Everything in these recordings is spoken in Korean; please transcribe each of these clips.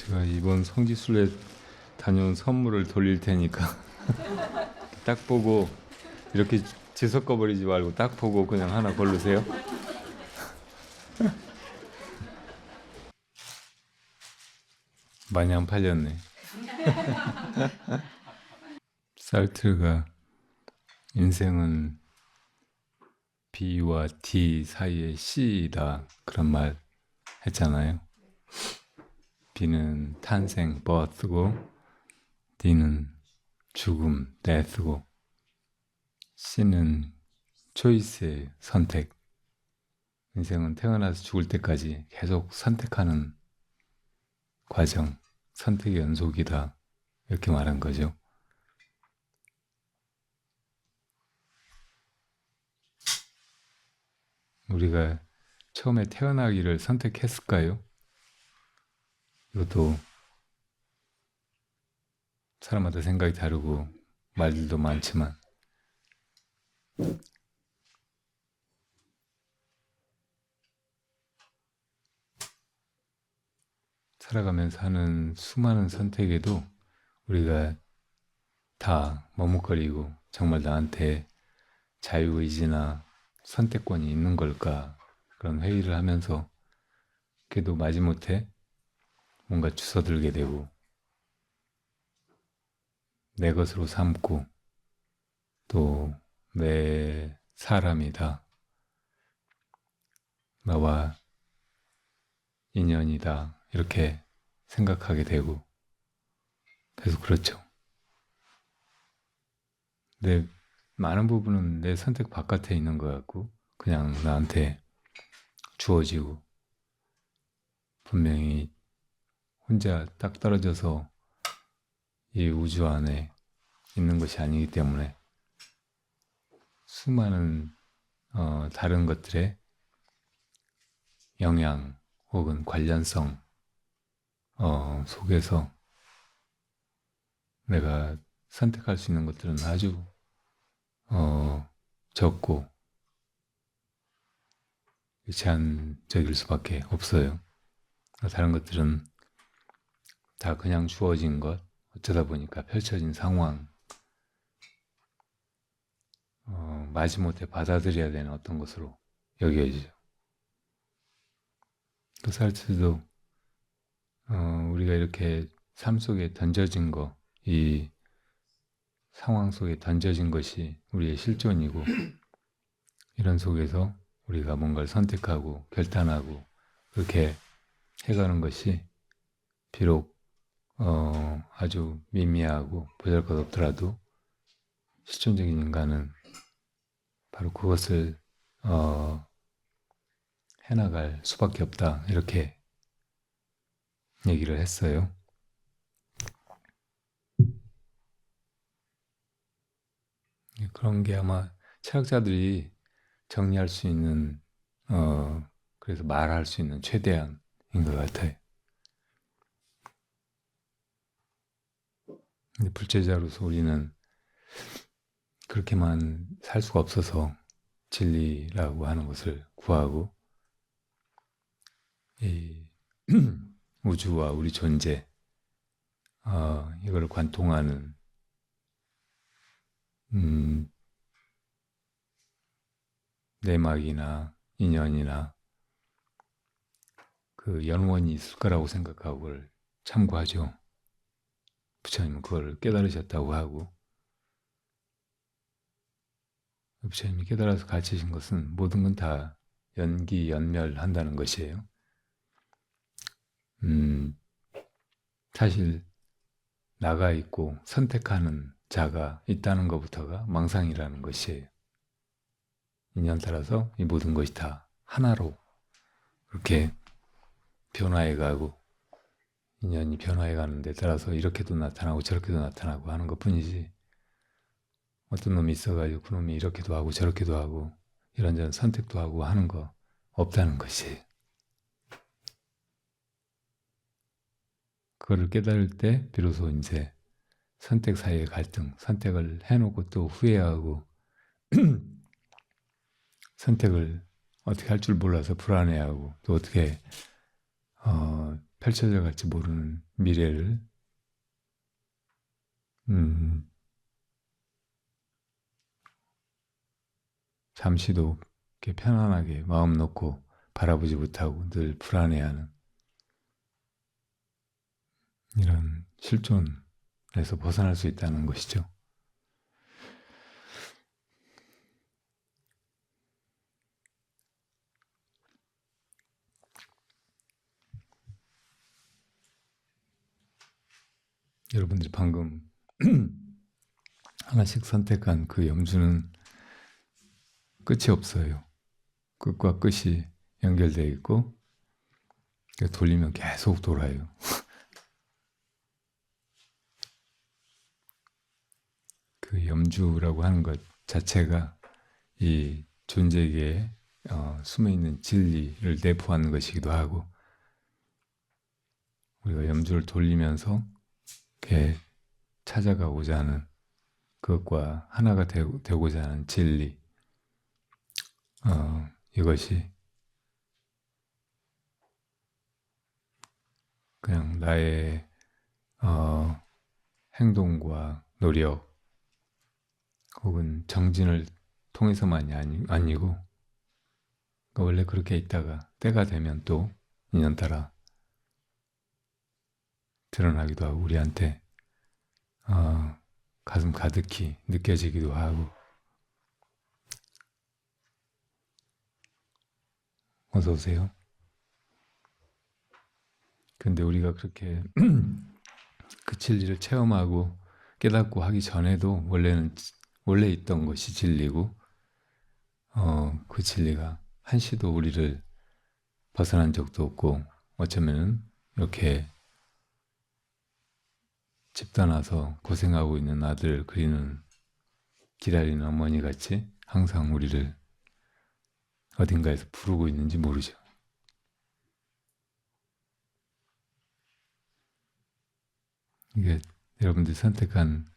제가 이번 성지순례 다녀온 선물을 돌릴 테니까 딱 보고 이렇게 뒤섞어 버리지 말고 딱 보고 그냥 하나 고르세요. 많이 안 팔렸네. 살트가 인생은 B와 D 사이의 C이다 그런 말 했잖아요. B는 탄생, birth고 D는 죽음, death고 C는 choice의 선택. 인생은 태어나서 죽을 때까지 계속 선택하는 과정, 선택의 연속이다 이렇게 말한 거죠. 우리가 처음에 태어나기를 선택했을까요? 이것도 사람마다 생각이 다르고 말들도 많지만 살아가면서 하는 수많은 선택에도 우리가 다 머뭇거리고 정말 나한테 자유의지나 선택권이 있는 걸까 그런 회의를 하면서 그래도 마지못해 뭔가 주워들게 되고 내 것으로 삼고 또 내 사람이다, 나와 인연이다 이렇게 생각하게 되고 계속 그렇죠. 근데 많은 부분은 내 선택 바깥에 있는 것 같고 그냥 나한테 주어지고 분명히 혼자 딱 떨어져서 이 우주 안에 있는 것이 아니기 때문에 수많은 다른 것들의 영향 혹은 관련성 속에서 내가 선택할 수 있는 것들은 아주 적고 제한적일 수밖에 없어요. 다른 것들은 다 그냥 주어진 것, 어쩌다 보니까 펼쳐진 상황, 마지못해 받아들여야 되는 어떤 것으로 여겨지죠. 또 살트도 우리가 이렇게 삶 속에 던져진 거, 이 상황 속에 던져진 것이 우리의 실존이고 이런 속에서 우리가 뭔가를 선택하고 결단하고 그렇게 해가는 것이 비록 아주 미미하고 보잘것없더라도 실존적인 인간은 바로 그것을 해나갈 수밖에 없다 이렇게 얘기를 했어요. 그런 게 아마 철학자들이 정리할 수 있는 그래서 말할 수 있는 최대한인 것 같아요. 근데 불제자로서 우리는 그렇게만 살 수가 없어서 진리라고 하는 것을 구하고 이 우주와 우리 존재 이거를 관통하는 내막이나 인연이나 그 연원이 있을 거라고 생각하고 그걸 참고하죠. 부처님은 그걸 깨달으셨다고 하고 부처님이 깨달아서 가르치신 것은 모든 건 다 연기연멸한다는 것이에요. 사실 나가 있고 선택하는 자가 있다는 것부터가 망상이라는 것이에요. 인연 따라서 이 모든 것이 다 하나로 그렇게 변화해가고 인연이 변화해가는 데 따라서 이렇게도 나타나고 저렇게도 나타나고 하는 것뿐이지 어떤 놈이 있어가지고 그놈이 이렇게도 하고 저렇게도 하고 이런저런 선택도 하고 하는 거 없다는 것이에요. 그거를 깨달을 때 비로소 이제 선택 사이의 갈등, 선택을 해놓고 또 후회하고 선택을 어떻게 할 줄 몰라서 불안해하고 또 어떻게 펼쳐져 갈지 모르는 미래를 잠시도 이렇게 편안하게 마음 놓고 바라보지 못하고 늘 불안해하는 이런 실존에서 벗어날 수 있다는 것이죠. 여러분들이 방금 하나씩 선택한 그 염주는 끝이 없어요. 끝과 끝이 연결되어 있고 돌리면 계속 돌아요. 그 염주라고 하는 것 자체가 이 존재계에 숨어있는 진리를 내포하는 것이기도 하고, 우리가 염주를 돌리면서 이렇게 찾아가고자 하는 그것과 하나가 되고자 하는 진리, 이것이 그냥 나의 행동과 노력 혹은 정진을 통해서만이 아니고, 원래 그렇게 있다가 때가 되면 또 인연따라 드러나기도 하고 우리한테 가슴 가득히 느껴지기도 하고. 어서 오세요. 근데 우리가 그렇게 그 진리를 체험하고 깨닫고 하기 전에도 원래 있던 것이 진리고, 그 진리가 한시도 우리를 벗어난 적도 없고, 어쩌면은 이렇게 집 떠나서 고생하고 있는 아들을 기다리는 어머니 같이 항상 우리를 어딘가에서 부르고 있는지 모르죠. 이게 여러분들이 선택한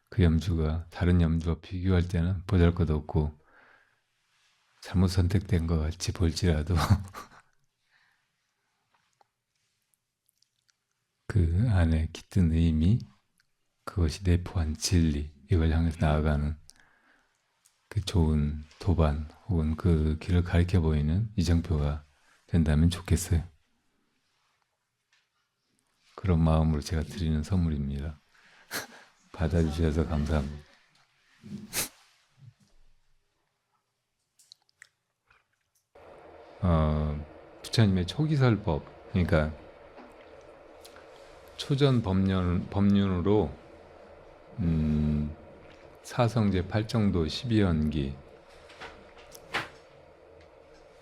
그 염주가 다른 염주와 비교할 때는 보잘것없고 잘못 선택된 것 같이 보일지라도 그 안에 깃든 의미, 그것이 내포한 진리, 이걸 향해서 나아가는 그 좋은 도반 혹은 그 길을 가리켜 보이는 이정표가 된다면 좋겠어요. 그런 마음으로 제가 드리는 선물입니다. 받아주셔서 감사합니다. 부처님의 초기설법, 그러니까 초전 법륜으로 사성제 8정도 12연기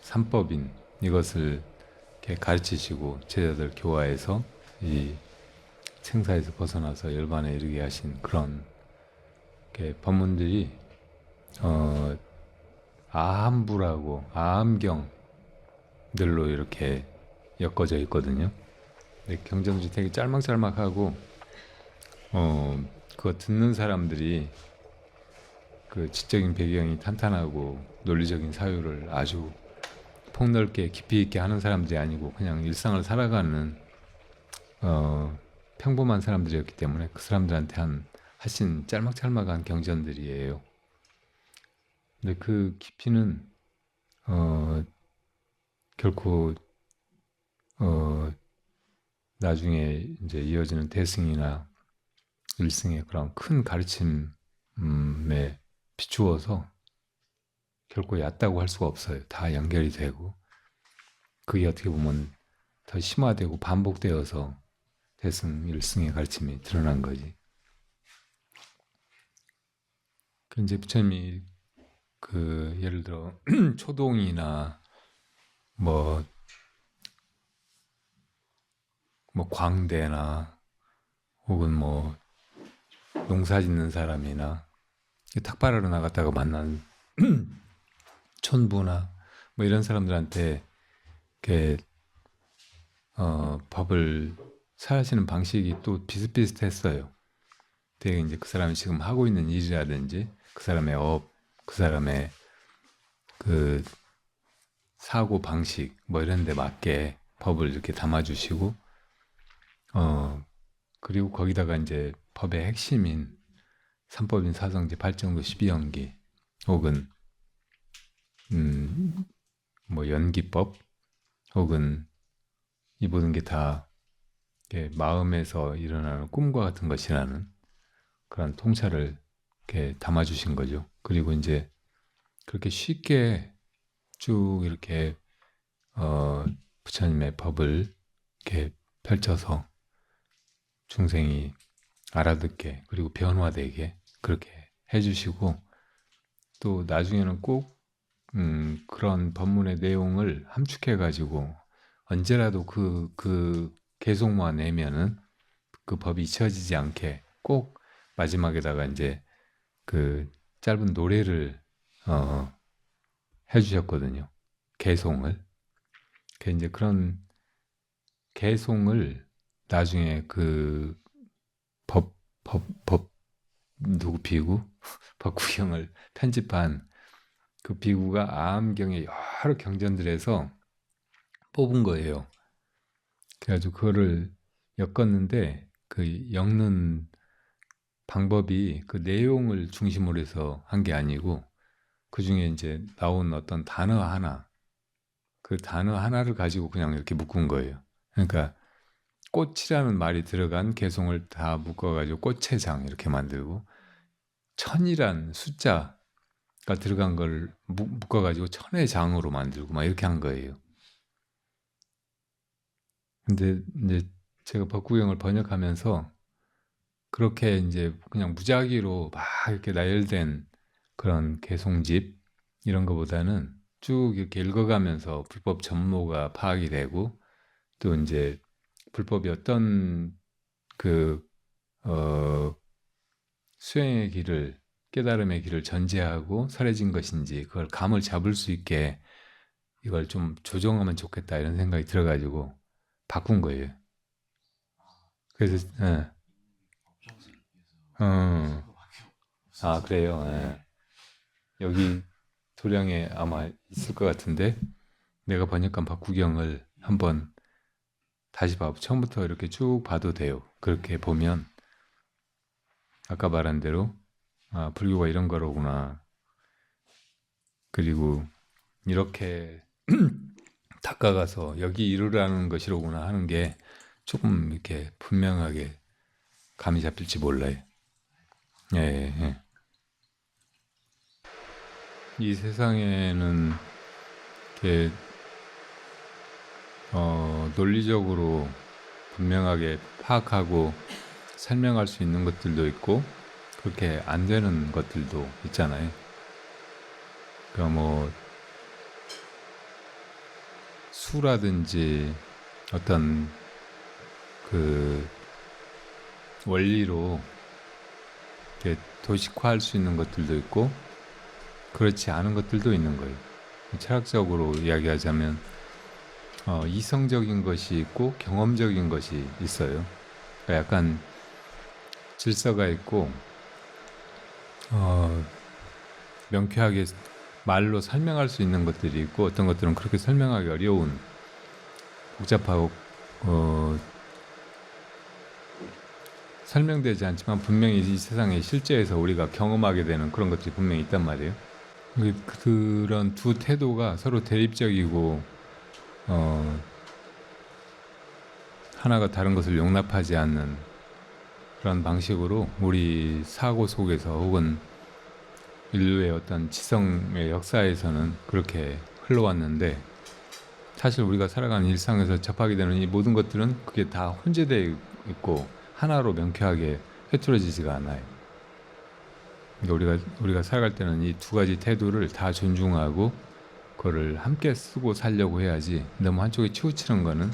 3법인 이것을 이렇게 가르치시고 제자들 교화해서 이 생사에서 벗어나서 열반에 이르게 하신 그런 법문들이 아함부라고 아함경들로 이렇게 엮어져 있거든요. 경전들이 되게 짤막짤막하고 그거 듣는 사람들이 그 지적인 배경이 탄탄하고 논리적인 사유를 아주 폭넓게 깊이 있게 하는 사람들이 아니고 그냥 일상을 살아가는 평범한 사람들이었기 때문에 그 사람들한테 하신 짤막짤막한 경전들이에요. 근데 그 깊이는 결코 나중에 이제 이어지는 대승이나 일승의 그런 큰 가르침에 비추어서 결코 얕다고 할 수가 없어요. 다 연결이 되고 그게 어떻게 보면 더 심화되고 반복되어서 대승, 일승의 가르침이 드러난 거지. 그 이제 부처님이 그 예를 들어 초동이나 뭐 광대나 혹은 뭐 농사 짓는 사람이나 탁발하러 나갔다가 만난 촌부나 뭐 이런 사람들한테 이렇게 법을 살아시는 방식이 또 비슷비슷했어요. 되게 이제 그 사람이 지금 하고 있는 일이라든지 그 사람의 그 사람의 그 사고 방식 뭐 이런 데 맞게 법을 이렇게 담아주시고 그리고 거기다가 이제 법의 핵심인 삼법인 사성제 발정도 12연기 혹은 뭐 연기법 혹은 이 모든 게 다 마음에서 일어나는 꿈과 같은 것이라는 그런 통찰을 이렇게 담아주신 거죠. 그리고 이제 그렇게 쉽게 쭉 이렇게 부처님의 법을 이렇게 펼쳐서 중생이 알아듣게 그리고 변화되게 그렇게 해주시고 또 나중에는 꼭 그런 법문의 내용을 함축해가지고 언제라도 그 개송만 내면은 그 법이 잊혀지지 않게 꼭 마지막에다가 이제 그 짧은 노래를 해주셨거든요. 개송을. 이제 그런 개송을 나중에 그 법 누구 비구 법구경을 편집한 그 비구가 암경의 여러 경전들에서 뽑은 거예요. 그래가지고 그거를 엮었는데 그 엮는 방법이 그 내용을 중심으로 해서 한 게 아니고 그 중에 이제 나온 어떤 단어 하나, 그 단어 하나를 가지고 그냥 이렇게 묶은 거예요. 그러니까 꽃이라는 말이 들어간 개송을 다 묶어가지고 꽃채장 이렇게 만들고 천이란 숫자가 들어간 걸 묶어가지고 천의 장으로 만들고 막 이렇게 한 거예요. 근데 이제 제가 법구경을 번역하면서 그렇게 이제 그냥 무작위로 막 이렇게 나열된 그런 개송집 이런 거보다는 쭉 이렇게 읽어가면서 불법 전모가 파악이 되고 또 이제 불법이 어떤 그 수행의 길을 깨달음의 길을 전제하고 설해진 것인지 그걸 감을 잡을 수 있게 이걸 좀 조정하면 좋겠다 이런 생각이 들어가지고 바꾼 거예요. 그래서 그래요. 예. 여기 도량에 아마 있을 것 같은데 내가 번역한 박구경을 한번 다시 처음부터 이렇게 쭉 봐도 돼요. 그렇게 보면 아까 말한 대로 불교가 이런 거로구나. 그리고 이렇게 닦아가서 여기 이르라는 것이로구나 하는 게 조금 이렇게 분명하게 감이 잡힐지 몰라요. 예, 예. 이 세상에는 이렇게 논리적으로 분명하게 파악하고 설명할 수 있는 것들도 있고 그렇게 안 되는 것들도 있잖아요. 그러니까 뭐 수라든지 어떤 그 원리로 이렇게 도식화할 수 있는 것들도 있고 그렇지 않은 것들도 있는 거예요. 철학적으로 이야기하자면 이성적인 것이 있고 경험적인 것이 있어요. 그러니까 약간 질서가 있고 명쾌하게 말로 설명할 수 있는 것들이 있고 어떤 것들은 그렇게 설명하기 어려운 복잡하고 설명되지 않지만 분명히 이 세상의 실제에서 우리가 경험하게 되는 그런 것들이 분명히 있단 말이에요. 그런 두 태도가 서로 대립적이고 하나가 다른 것을 용납하지 않는 그런 방식으로 우리 사고 속에서 혹은 인류의 어떤 지성의 역사에서는 그렇게 흘러왔는데 사실 우리가 살아가는 일상에서 접하게 되는 이 모든 것들은 그게 다 혼재되어 있고 하나로 명쾌하게 꿰뚫어지지가 않아요. 그러니까 우리가 살아갈 때는 이 두 가지 태도를 다 존중하고 그거를 함께 쓰고 살려고 해야지 너무 한쪽에 치우치는 거는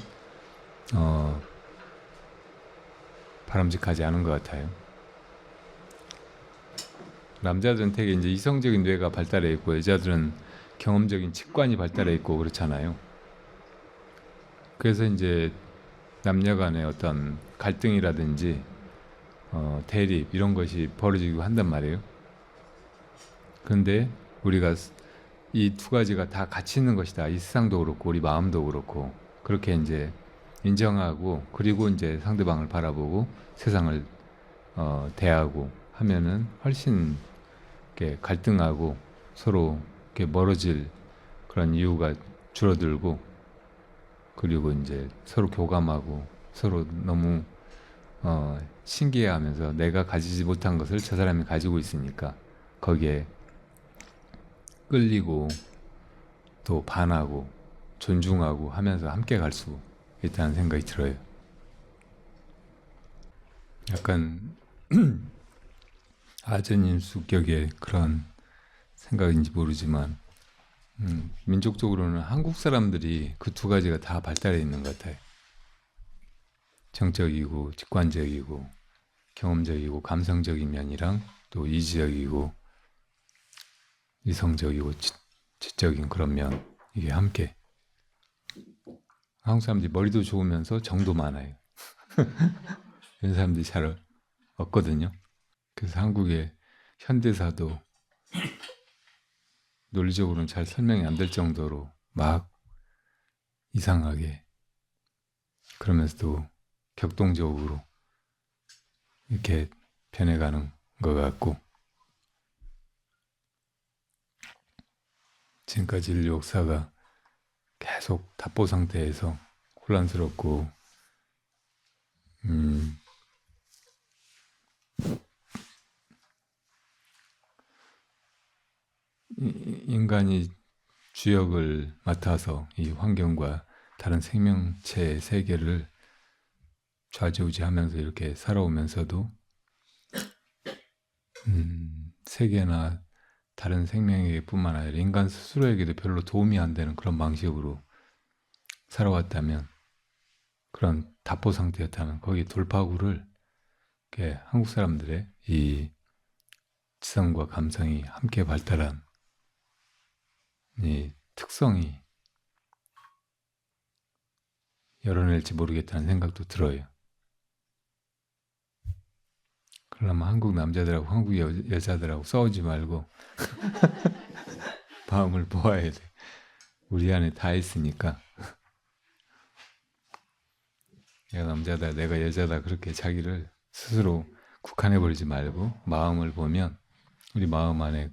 바람직하지 않은 것 같아요. 남자들은 되게 이제 이성적인 뇌가 발달해 있고 여자들은 경험적인 직관이 발달해 있고 그렇잖아요. 그래서 이제 남녀 간의 어떤 갈등이라든지 대립 이런 것이 벌어지고 한단 말이에요. 그런데 우리가 이 두 가지가 다 같이 있는 것이다. 이 세상도 그렇고 우리 마음도 그렇고 그렇게 이제 인정하고, 그리고 이제 상대방을 바라보고 세상을 대하고 하면은 훨씬 이렇게 갈등하고 서로 이렇게 멀어질 그런 이유가 줄어들고, 그리고 이제 서로 교감하고 서로 너무 신기해하면서 내가 가지지 못한 것을 저 사람이 가지고 있으니까 거기에 끌리고 또 반하고 존중하고 하면서 함께 갈 수 있다는 생각이 들어요. 약간 아전인 수격의 그런 생각인지 모르지만 민족적으로는 한국 사람들이 그 두 가지가 다 발달해 있는 것 같아요. 정적이고 직관적이고 경험적이고 감성적인 면이랑 또 이지적이고 이성적이고 지적인 그런 면, 이게 함께. 한국 사람들이 머리도 좋으면서 정도 많아요. 이런 사람들이 잘 없거든요. 그래서 한국의 현대사도 논리적으로는 잘 설명이 안 될 정도로 막 이상하게, 그러면서도 격동적으로 이렇게 변해가는 것 같고, 지금까지 인류 역사가 계속 답보 상태에서 혼란스럽고 인간이 주역을 맡아서 이 환경과 다른 생명체의 세계를 좌지우지하면서 이렇게 살아오면서도 세계나 다른 생명에게뿐만 아니라 인간 스스로에게도 별로 도움이 안 되는 그런 방식으로 살아왔다면, 그런 답보 상태였다면 거기 돌파구를 이렇게 한국 사람들의 이 지성과 감성이 함께 발달한 이 특성이 열어낼지 모르겠다는 생각도 들어요. 그러면 한국 남자들하고 한국 여자들하고 싸우지 말고 마음을 모아야 돼. 우리 안에 다 있으니까. 내가 남자다, 내가 여자다, 그렇게 자기를 스스로 국한해버리지 말고 마음을 보면 우리 마음 안에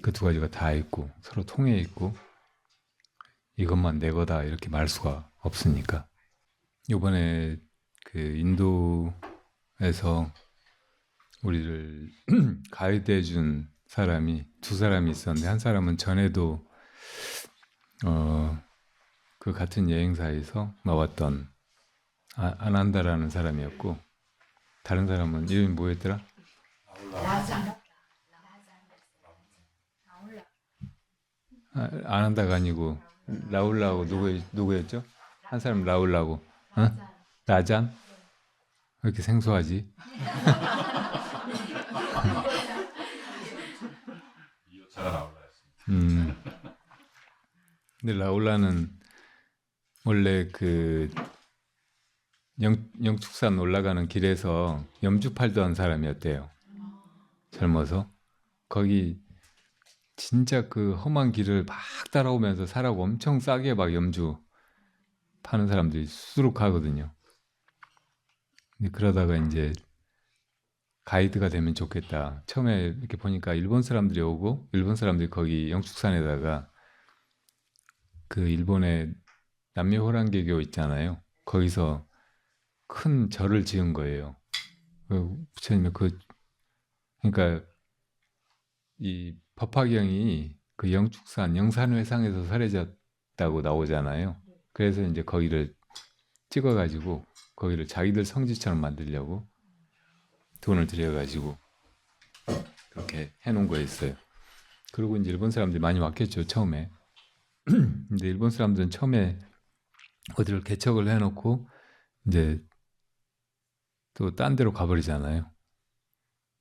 그 두 가지가 다 있고 서로 통해 있고 이것만 내 거다 이렇게 말 수가 없으니까. 이번에 그 인도에서 우리를 가이드해 준 사람이 두 사람이 있었는데, 한 사람은 전에도 그 같은 여행사에서 나왔던 아난다라는 사람이었고, 다른 사람은 이름이 뭐였더라? 아난다가 아니고 라울라고 누구였죠? 한 사람 라울라고. 라잔? 왜 이렇게 생소하지? 근데 라울라는 원래 그 영축산 올라가는 길에서 염주 팔던 사람이었대요. 젊어서. 거기 진짜 그 험한 길을 막 따라오면서 사라고 엄청 싸게 막 염주 파는 사람들이 수두룩하거든요. 근데 그러다가 이제 가이드가 되면 좋겠다. 처음에 이렇게 보니까 일본 사람들이 오고, 일본 사람들이 거기 영축산에다가 그 일본의 남묘호랑개교 있잖아요. 거기서 큰 절을 지은 거예요. 부처님의 그러니까 이 법화경이 그 영축산 영산회상에서 설해졌다고 나오잖아요. 그래서 이제 거기를 찍어가지고 거기를 자기들 성지처럼 만들려고 돈을 들여가지고 그렇게 해놓은 거였어요. 그리고 이제 일본 사람들이 많이 왔겠죠, 처음에. 근데 일본 사람들은 처음에 어디를 개척을 해놓고 이제 또 딴 데로 가버리잖아요.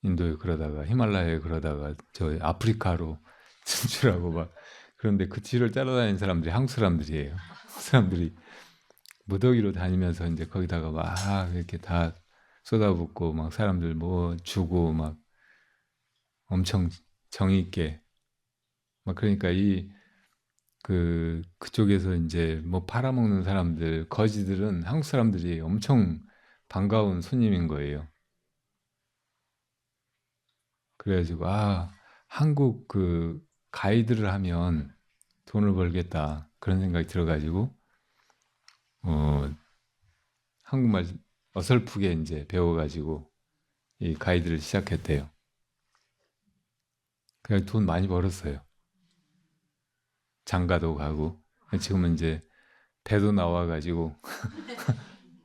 인도에 그러다가 히말라야에 그러다가 저 아프리카로 진출하고 막. 그런데 그 뒤를 따라다니는 사람들이 한국 사람들이에요. 한국 사람들이 무더기로 다니면서 이제 거기다가 막 이렇게 다 쏟아붓고 막 사람들 뭐 주고 막 엄청 정이 있게 막. 그러니까 이 그쪽에서 이제 뭐 팔아먹는 사람들, 거지들은 한국 사람들이 엄청 반가운 손님인 거예요. 그래가지고, 아, 한국 가이드를 하면 돈을 벌겠다. 그런 생각이 들어가지고, 어, 한국말 어설프게 이제 배워가지고, 이 가이드를 시작했대요. 그래서 돈 많이 벌었어요. 장가도 가고, 지금은 이제 배도 나와가지고,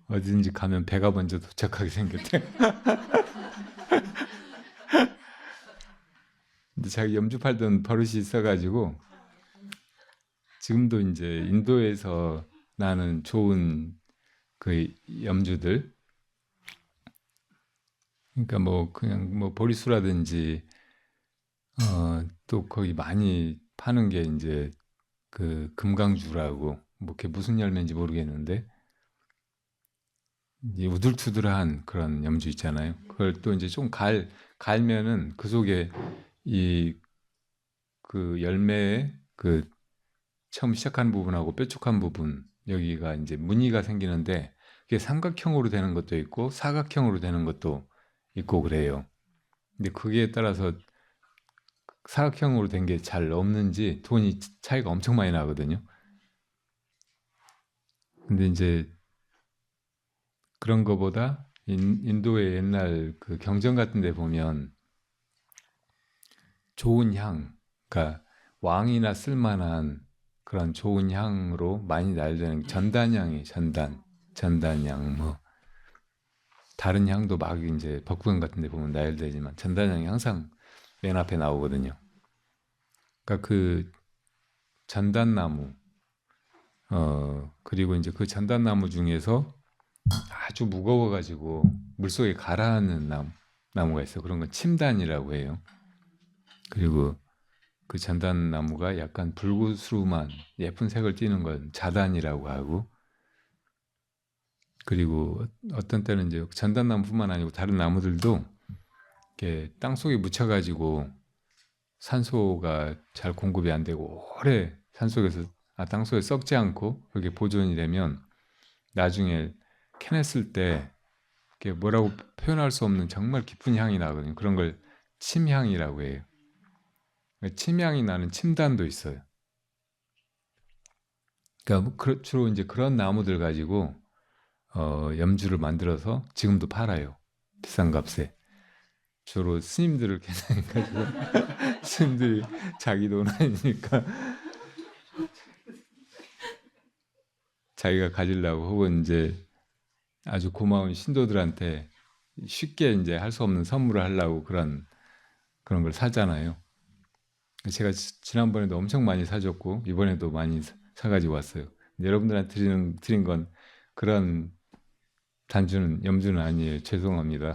어디든지 가면 배가 먼저 도착하게 생겼대. 근데 자기 염주 팔던 버릇이 있어가지고, 지금도 이제 인도에서 나는 좋은 그 염주들, 그러니까 뭐 그냥 뭐 보리수라든지 또 거기 많이 파는 게 이제 그 금강주라고 뭐 그게 무슨 열매인지 모르겠는데 이 우둘투둘한 그런 염주 있잖아요. 그걸 또 이제 좀 갈면은 그 속에 이 그 열매의 그 처음 시작한 부분하고 뾰족한 부분 여기가 이제 무늬가 생기는데 그게 삼각형으로 되는 것도 있고 사각형으로 되는 것도 있고 그래요. 근데 그게 따라서 사각형으로 된 게 잘 없는지 돈이 차이가 엄청 많이 나거든요. 근데 이제 그런 거보다 인도의 옛날 그 경전 같은 데 보면 좋은 향, 그러니까 왕이나 쓸만한 그런 좋은 향으로 많이 나열되는 전단향이 전단향 뭐 다른 향도 막 이제 법구경 같은 데 보면 나열되지만 전단향이 항상 맨 앞에 나오거든요. 그러니까 그 전단나무 그리고 이제 그 전단나무 중에서 아주 무거워가지고 물속에 가라앉는 나무가 있어요. 그런 건 침단이라고 해요. 그리고 그 전단나무가 약간 불구스름한 예쁜 색을 띠는 건 자단이라고 하고 그리고 어떤 때는 이제 전단나무뿐만 아니고 다른 나무들도 이렇게 땅속에 묻혀가지고 산소가 잘 공급이 안 되고 오래 산속에서 땅속에 썩지 않고 그렇게 보존이 되면 나중에 캐냈을 때 이게 뭐라고 표현할 수 없는 정말 깊은 향이 나거든요. 그런 걸 침향이라고 해요. 침향이 나는 침단도 있어요. 그러니까 주로 이제 그런 나무들 가지고 염주를 만들어서 지금도 팔아요. 비싼 값에. 주로 스님들을 개장해가지고 스님들이 자기 돈 아니니까 자기가 가지려고 혹은 이제 아주 고마운 신도들한테 쉽게 이제 할 수 없는 선물을 하려고 그런 걸 사잖아요. 제가 지난번에도 엄청 많이 사줬고 이번에도 많이 사가지고 왔어요. 여러분들한테 드린 건 그런 염주는 아니에요. 죄송합니다.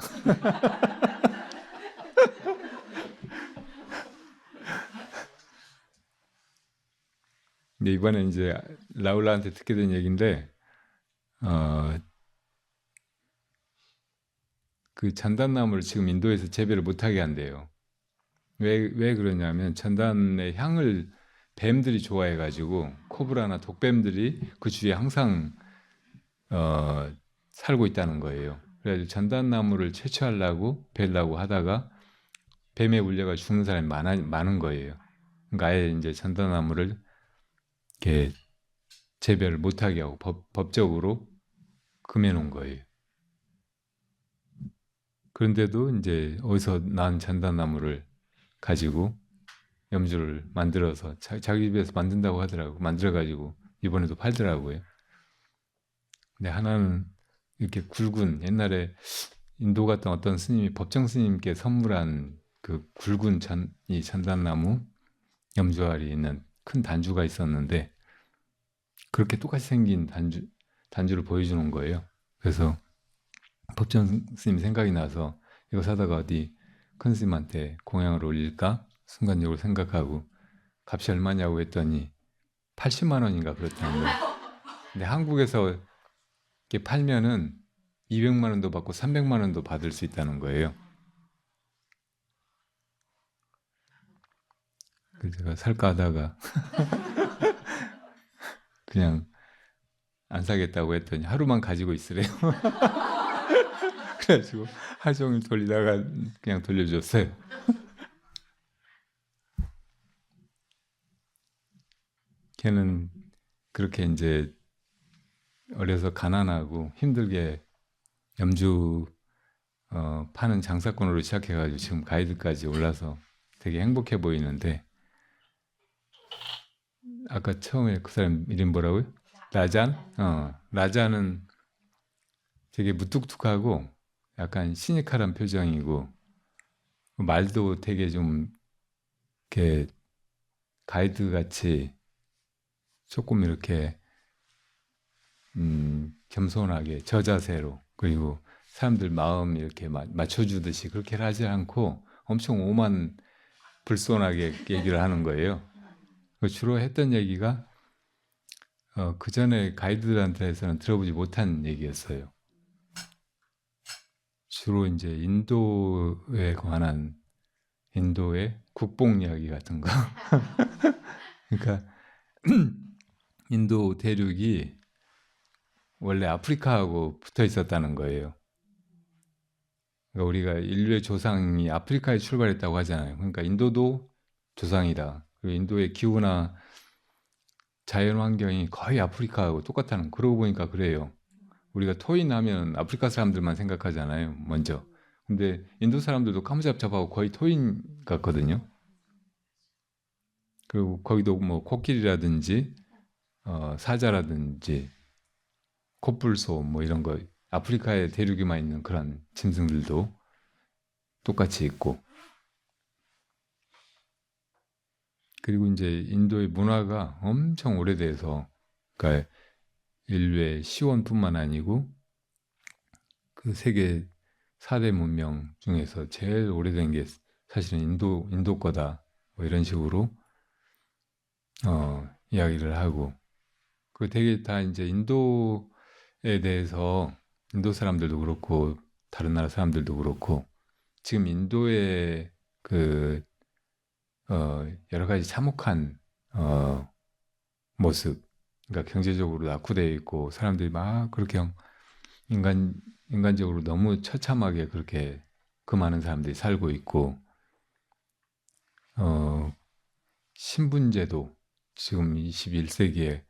근데 이번에 이제 라울라한테 듣게 된 얘기인데 그 전단나무를 지금 인도에서 재배를 못하게 한대요. 왜 그러냐면 전단의 향을 뱀들이 좋아해가지고 코브라나 독뱀들이 그 주위에 항상 살고 있다는 거예요. 그래서 전단나무를 채취하려고 베려고 하다가 뱀에 물려가 죽는 사람이 많은 거예요. 그러니까 아예 이제 전단나무를 이렇게 재배를 못하게 하고 법적으로 금해놓은 거예요. 그런데도 이제 어디서 난 전단나무를 가지고 염주를 만들어서 자기 집에서 만든다고 하더라고. 만들어가지고 이번에도 팔더라고요. 근데 하나는 이렇게 굵은 옛날에 인도 갔던 어떤 스님이 법정 스님께 선물한 그 굵은 이 전단나무 염주알이 있는 큰 단주가 있었는데 그렇게 똑같이 생긴 단주를 보여주는 거예요. 그래서 법정 스님 생각이 나서 이거 사다가 어디 큰 스님한테 공양을 올릴까 순간적으로 생각하고 값이 얼마냐고 했더니 80만 원인가 그렇다는 거예요. 근데 한국에서 이렇게 팔면은 200만 원도 받고 300만 원도 받을 수 있다는 거예요. 그래서 제가 살까 하다가 그냥 안 사겠다고 했더니 하루만 가지고 있으래요. 그래가지고 하루 종일 돌리다가 그냥 돌려줬어요. 걔는 그렇게 이제 어려서 가난하고 힘들게 염주 파는 장사꾼으로 시작해가지고 지금 가이드까지 올라서 되게 행복해 보이는데, 아까 처음에 그 사람 이름 뭐라고요? 라잔? 라잔은 되게 무뚝뚝하고 약간 시니컬한 표정이고 말도 되게 좀 이렇게 가이드 같이 조금 이렇게 겸손하게 저자세로, 그리고 사람들 마음 이렇게 맞춰주듯이 그렇게 하지 않고 엄청 오만 불손하게 얘기를 하는 거예요. 주로 했던 얘기가 그 전에 가이드들한테서는 들어보지 못한 얘기였어요. 주로 이제 인도에 관한, 인도의 국뽕 이야기 같은 거. 그러니까 인도 대륙이 원래 아프리카하고 붙어 있었다는 거예요. 그러니까 우리가 인류의 조상이 아프리카에 출발했다고 하잖아요. 그러니까 인도도 조상이다. 그리고 인도의 기후나 자연 환경이 거의 아프리카하고 똑같다는, 그러고 보니까 그래요. 우리가 토인 하면 아프리카 사람들만 생각하잖아요, 먼저. 근데 인도 사람들도 까무잡잡하고 거의 토인 같거든요. 그리고 거기도 뭐 코끼리라든지 사자라든지 코뿔소 뭐 이런 거, 아프리카의 대륙에만 있는 그런 짐승들도 똑같이 있고, 그리고 이제 인도의 문화가 엄청 오래돼서, 그러니까 인류의 시원뿐만 아니고 그 세계 4대 문명 중에서 제일 오래된 게 사실은 인도 거다, 뭐 이런 식으로 이야기를 하고, 그 되게 다 이제 인도에 대해서 인도 사람들도 그렇고 다른 나라 사람들도 그렇고 지금 인도의 그 여러 가지 참혹한 모습, 그러니까 경제적으로 낙후되어 있고 사람들이 막 그렇게 인간적으로 너무 처참하게 그렇게 그 많은 사람들이 살고 있고, 신분제도 지금 21세기에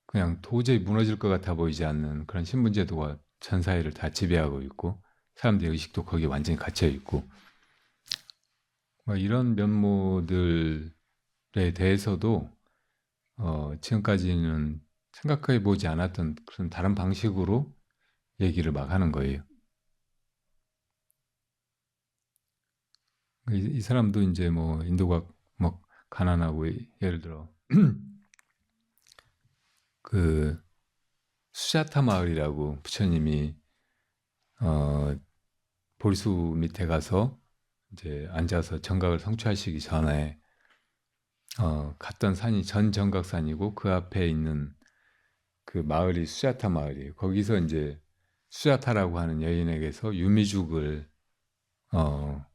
그냥 도저히 무너질 것 같아 보이지 않는 그런 신분제도가 전 사회를 다 지배하고 있고 사람들의 의식도 거기에 완전히 갇혀 있고, 뭐 이런 면모들에 대해서도 지금까지는 생각해 보지 않았던 그런 다른 방식으로 얘기를 막 하는 거예요. 이 사람도 이제 뭐 인도가 뭐 가난하고 예를 들어 그 수자타 마을이라고 부처님이 보리수 밑에 가서 이제 앉아서 정각을 성취하시기 전에 갔던 산이 전 정각산이고 그 앞에 있는 그 마을이 수자타 마을이에요. 거기서 이제 수자타라고 하는 여인에게서 유미죽을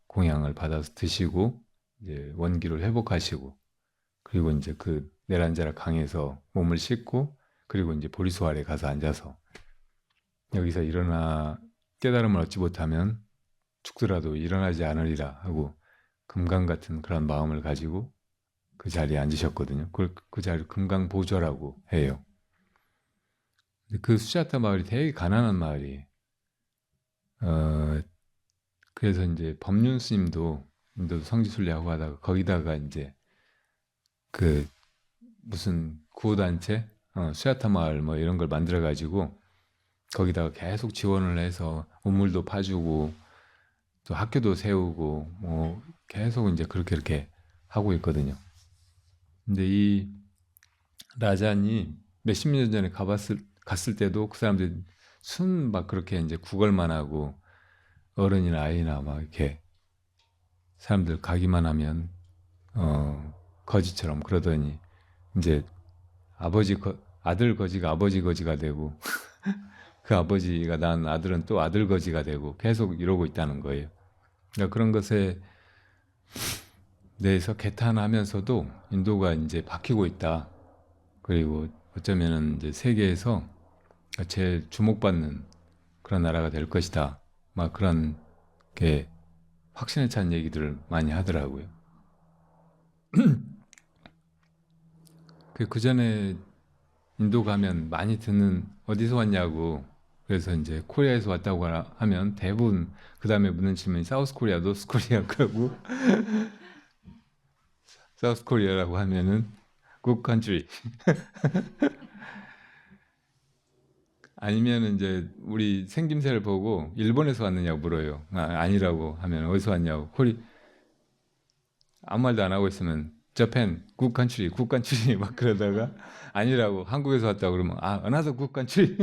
공양을 받아서 드시고 이제 원기를 회복하시고, 그리고 이제 그 내란자라 강에서 몸을 씻고, 그리고 이제 보리수 아래 가서 앉아서 여기서 일어나 깨달음을 얻지 못하면 죽더라도 일어나지 않으리라 하고 금강 같은 그런 마음을 가지고 그 자리에 앉으셨거든요. 그 자리를 금강보좌라고 해요. 그 수자타 마을이 되게 가난한 마을이에요. 그래서 이제 법륜 스님도 인도 성지순례하고 하다가 거기다가 이제 그 무슨 구호단체, 수야타 마을 뭐 이런 걸 만들어 가지고 거기다가 계속 지원을 해서 우물도 파주고 또 학교도 세우고 뭐 계속 이제 그렇게 하고 있거든요. 근데 이 라잔이 몇십 년 전에 갔을 때도 그 사람들 순 막 그렇게 이제 구걸만 하고 어른이나 아이나 막 이렇게 사람들 가기만 하면 거지처럼 그러더니 이제 아들 거지가 아버지 거지가 되고 그 아버지가 낳은 아들은 또 아들 거지가 되고 계속 이러고 있다는 거예요. 그러니까 그런 것에 대해서 개탄하면서도 인도가 이제 바뀌고 있다. 그리고 어쩌면은 이제 세계에서 제일 주목받는 그런 나라가 될 것이다. 막 그런 게 확신에 찬 얘기들을 많이 하더라고요. 그 전에 인도 가면 많이 듣는 어디서 왔냐고. 그래서 이제 코리아에서 왔다고 하면 대부분 그 다음에 묻는 질문이 사우스 코리아, 노스 코리아 그러고 사우스 코리아라고 하면은 굿 컨트리. 아니면 이제 우리 생김새를 보고 일본에서 왔느냐고 물어요. 아니라고 하면 어디서 왔냐고. 아무 말도 안 하고 있으면 저펜 굿 컨트리 굿 컨트리 막 그러다가 아니라고 한국에서 왔다고 그러면 another 굿 컨트리.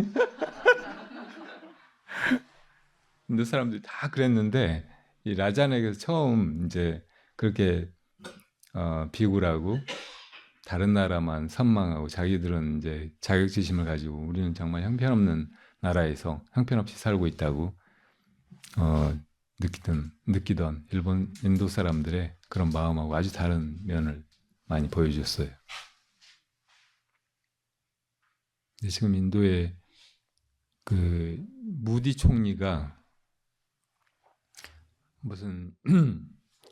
인도 사람들이 다 그랬는데 이 라잔에게서 처음 이제 그렇게 비굴하고 다른 나라만 선망하고 자기들은 이제 자격지심을 가지고 우리는 정말 형편없는 나라에서 형편없이 살고 있다고 느끼던 인도 사람들의 그런 마음하고 아주 다른 면을 많이 보여줬어요. 근데 지금 인도의 그 무디 총리가 무슨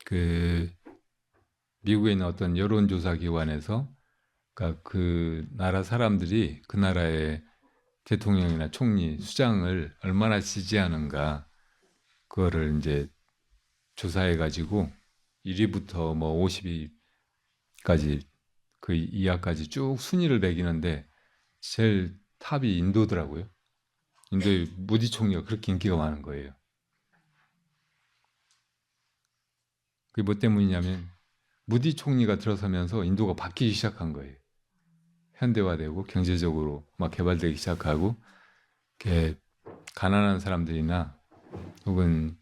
그 미국에 있는 어떤 여론조사 기관에서 그러니까 그 나라 사람들이 그 나라의 대통령이나 총리, 수장을 얼마나 지지하는가 그거를 이제 조사해 가지고 1위부터 뭐 50위까지 그 이하까지 쭉 순위를 매기는데 제일 탑이 인도더라고요. 인도의 무디 총리가 그렇게 인기가 많은 거예요. 그게 뭐 때문이냐면 무디 총리가 들어서면서 인도가 바뀌기 시작한 거예요. 현대화되고 경제적으로 막 개발되기 시작하고 이렇게 가난한 사람들이나 혹은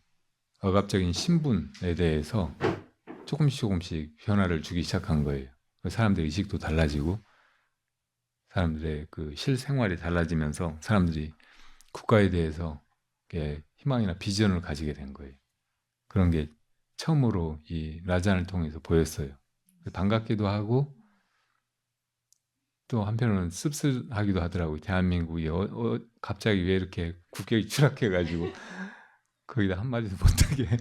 억압적인 신분에 대해서 조금씩 변화를 주기 시작한 거예요. 사람들의 의식도 달라지고 사람들의 그 실생활이 달라지면서 사람들이 국가에 대해서 희망이나 비전을 가지게 된 거예요. 그런 게 처음으로 이 라잔을 통해서 보였어요. 반갑기도 하고 또 한편으로는 씁쓸하기도 하더라고요. 대한민국이 갑자기 왜 이렇게 국격이 추락해가지고 거기다 한마디도 못하게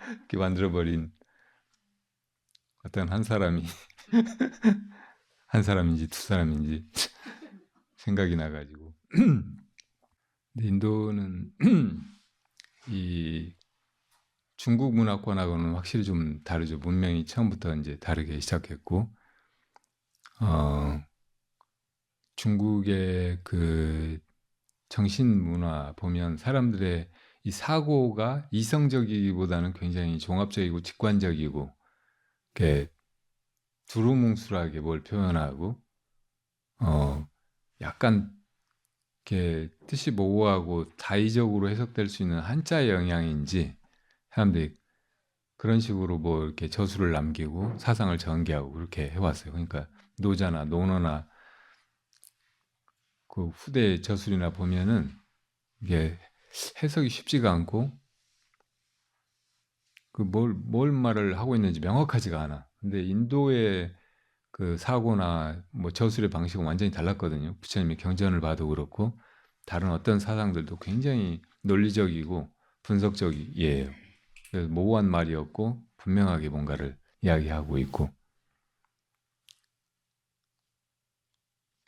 이렇게 만들어버린 어떤 한 사람이 한 사람인지 두 사람인지 생각이 나가지고 근데 인도는 이 중국 문화권하고는 확실히 좀 다르죠. 문명이 처음부터 이제 다르게 시작했고 중국의 그 정신 문화 보면 사람들의 이 사고가 이성적이기보다는 굉장히 종합적이고 직관적이고 이렇게 두루뭉술하게 뭘 표현하고 약간 이렇게 뜻이 모호하고 다의적으로 해석될 수 있는 한자의 영향인지 사람들이 그런 식으로 뭐 이렇게 저수를 남기고 사상을 전개하고 그렇게 해왔어요. 그러니까 노자나 논어나 그 후대 저술이나 보면은 이게 해석이 쉽지가 않고 그 뭘 말을 하고 있는지 명확하지가 않아. 근데 인도의 그 사고나 뭐 저술의 방식은 완전히 달랐거든요. 부처님의 경전을 봐도 그렇고 다른 어떤 사상들도 굉장히 논리적이고 분석적이에요. 그래서 모호한 말이 없고 분명하게 뭔가를 이야기하고 있고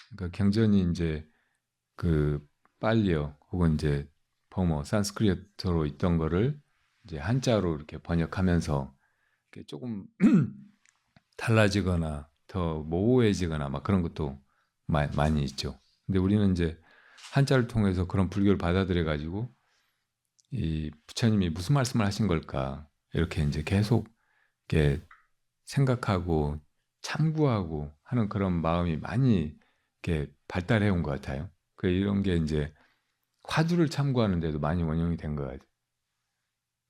그러니까 경전이 이제 그 빨리어 혹은 이제 버머 산스크리트로 있던 거를 이제 한자로 이렇게 번역하면서 이렇게 조금 달라지거나 더 모호해지거나 막 그런 것도 많이 있죠. 근데 우리는 이제 한자를 통해서 그런 불교를 받아들여 가지고 이 부처님이 무슨 말씀을 하신 걸까 이렇게 이제 계속 이렇게 생각하고 참고하고 하는 그런 마음이 많이 이렇게 발달해 온 것 같아요. 그 이런 게 이제 화두를 참고하는 데도 많이 원용이 된 것 같아요.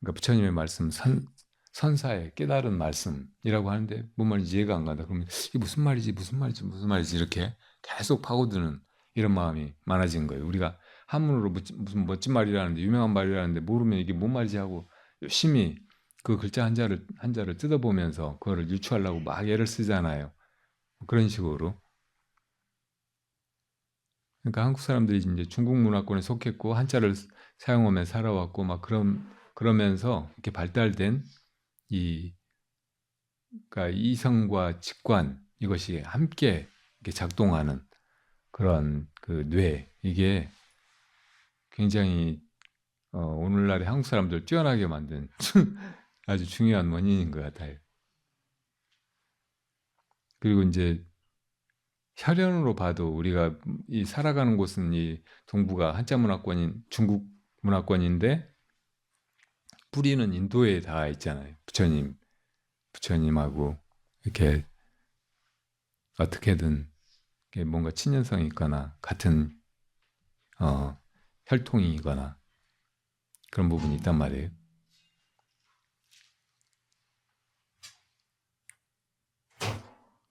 그러니까 부처님의 말씀 선사의 깨달은 말씀이라고 하는데 뭔 말인지 이해가 안 간다. 그러면 이게 무슨 말이지 무슨 말이지 무슨 말이지 이렇게 계속 파고드는 이런 마음이 많아진 거예요. 우리가 한문으로 무슨 멋진 말이라는데 유명한 말이라는데 모르면 이게 뭔 말이지 하고 열심히 그 글자 한자를 뜯어보면서 그거를 유추하려고 막 애를 쓰잖아요. 그런 식으로 그러니까 한국 사람들이 이제 중국 문화권에 속했고 한자를 사용하며 살아왔고 막 그러면서 이렇게 발달된 이 그러니까 이성과 직관 이것이 함께 이렇게 작동하는 그런 그 뇌 이게 굉장히 오늘날의 한국 사람들 뛰어나게 만든 아주 중요한 원인인 것 같아요. 그리고 이제 혈연으로 봐도 우리가 이 살아가는 곳은 이 동부가 한자 문화권인 중국 문화권인데 뿌리는 인도에 다 있잖아요. 부처님하고 이렇게 어떻게든 이렇게 뭔가 친연성이 있거나 같은 혈통이거나 그런 부분이 있단 말이에요.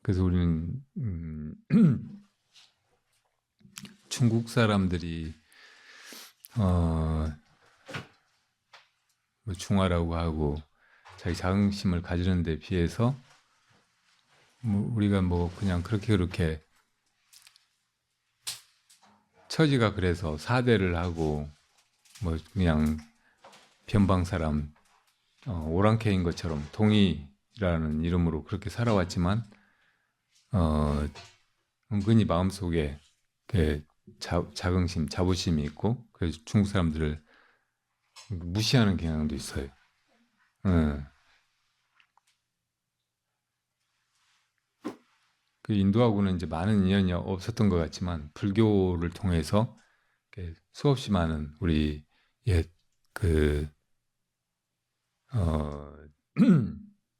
그래서 우리는 중국 사람들이 뭐 중화라고 하고 자기 자긍심을 가지는 데 비해서 뭐 우리가 뭐 그냥 그렇게 처지가 그래서 사대를 하고 뭐 그냥 변방 사람 오랑캐인 것처럼 동이라는 이름으로 그렇게 살아왔지만 은근히 마음속에 자긍심, 자부심이 있고 그래서 중국 사람들을 무시하는 경향도 있어요. 그 인도하고는 이제 많은 인연이 없었던 것 같지만 불교를 통해서 수없이 많은 우리 옛그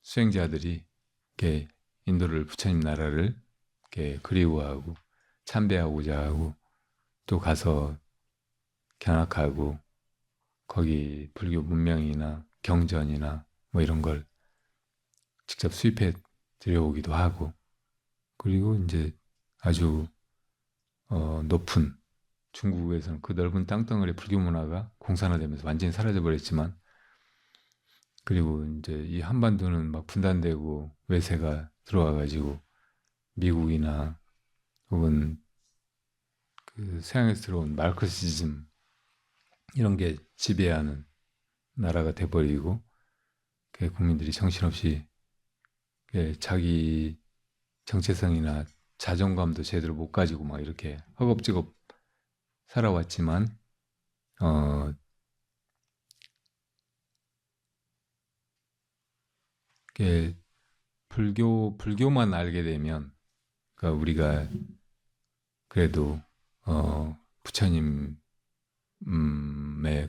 수행자들이 이렇게 인도를 부처님 나라를 이렇게 그리워하고 참배하고자 하고 또 가서 견학하고 거기 불교 문명이나 경전이나 뭐 이런 걸 직접 수입해 들여오기도 하고 그리고 이제 아주 높은 중국에서는 그 넓은 땅덩어리 불교 문화가 공산화되면서 완전히 사라져 버렸지만 그리고 이제 이 한반도는 막 분단되고 외세가 들어와가지고 미국이나 혹은 그 서양에서 들어온 마르크시즘 이런 게 지배하는 나라가 돼버리고 국민들이 정신없이 자기 정체성이나 자존감도 제대로 못 가지고 막 이렇게 허겁지겁 살아왔지만 불교만 알게 되면 그러니까 우리가 그래도 부처님의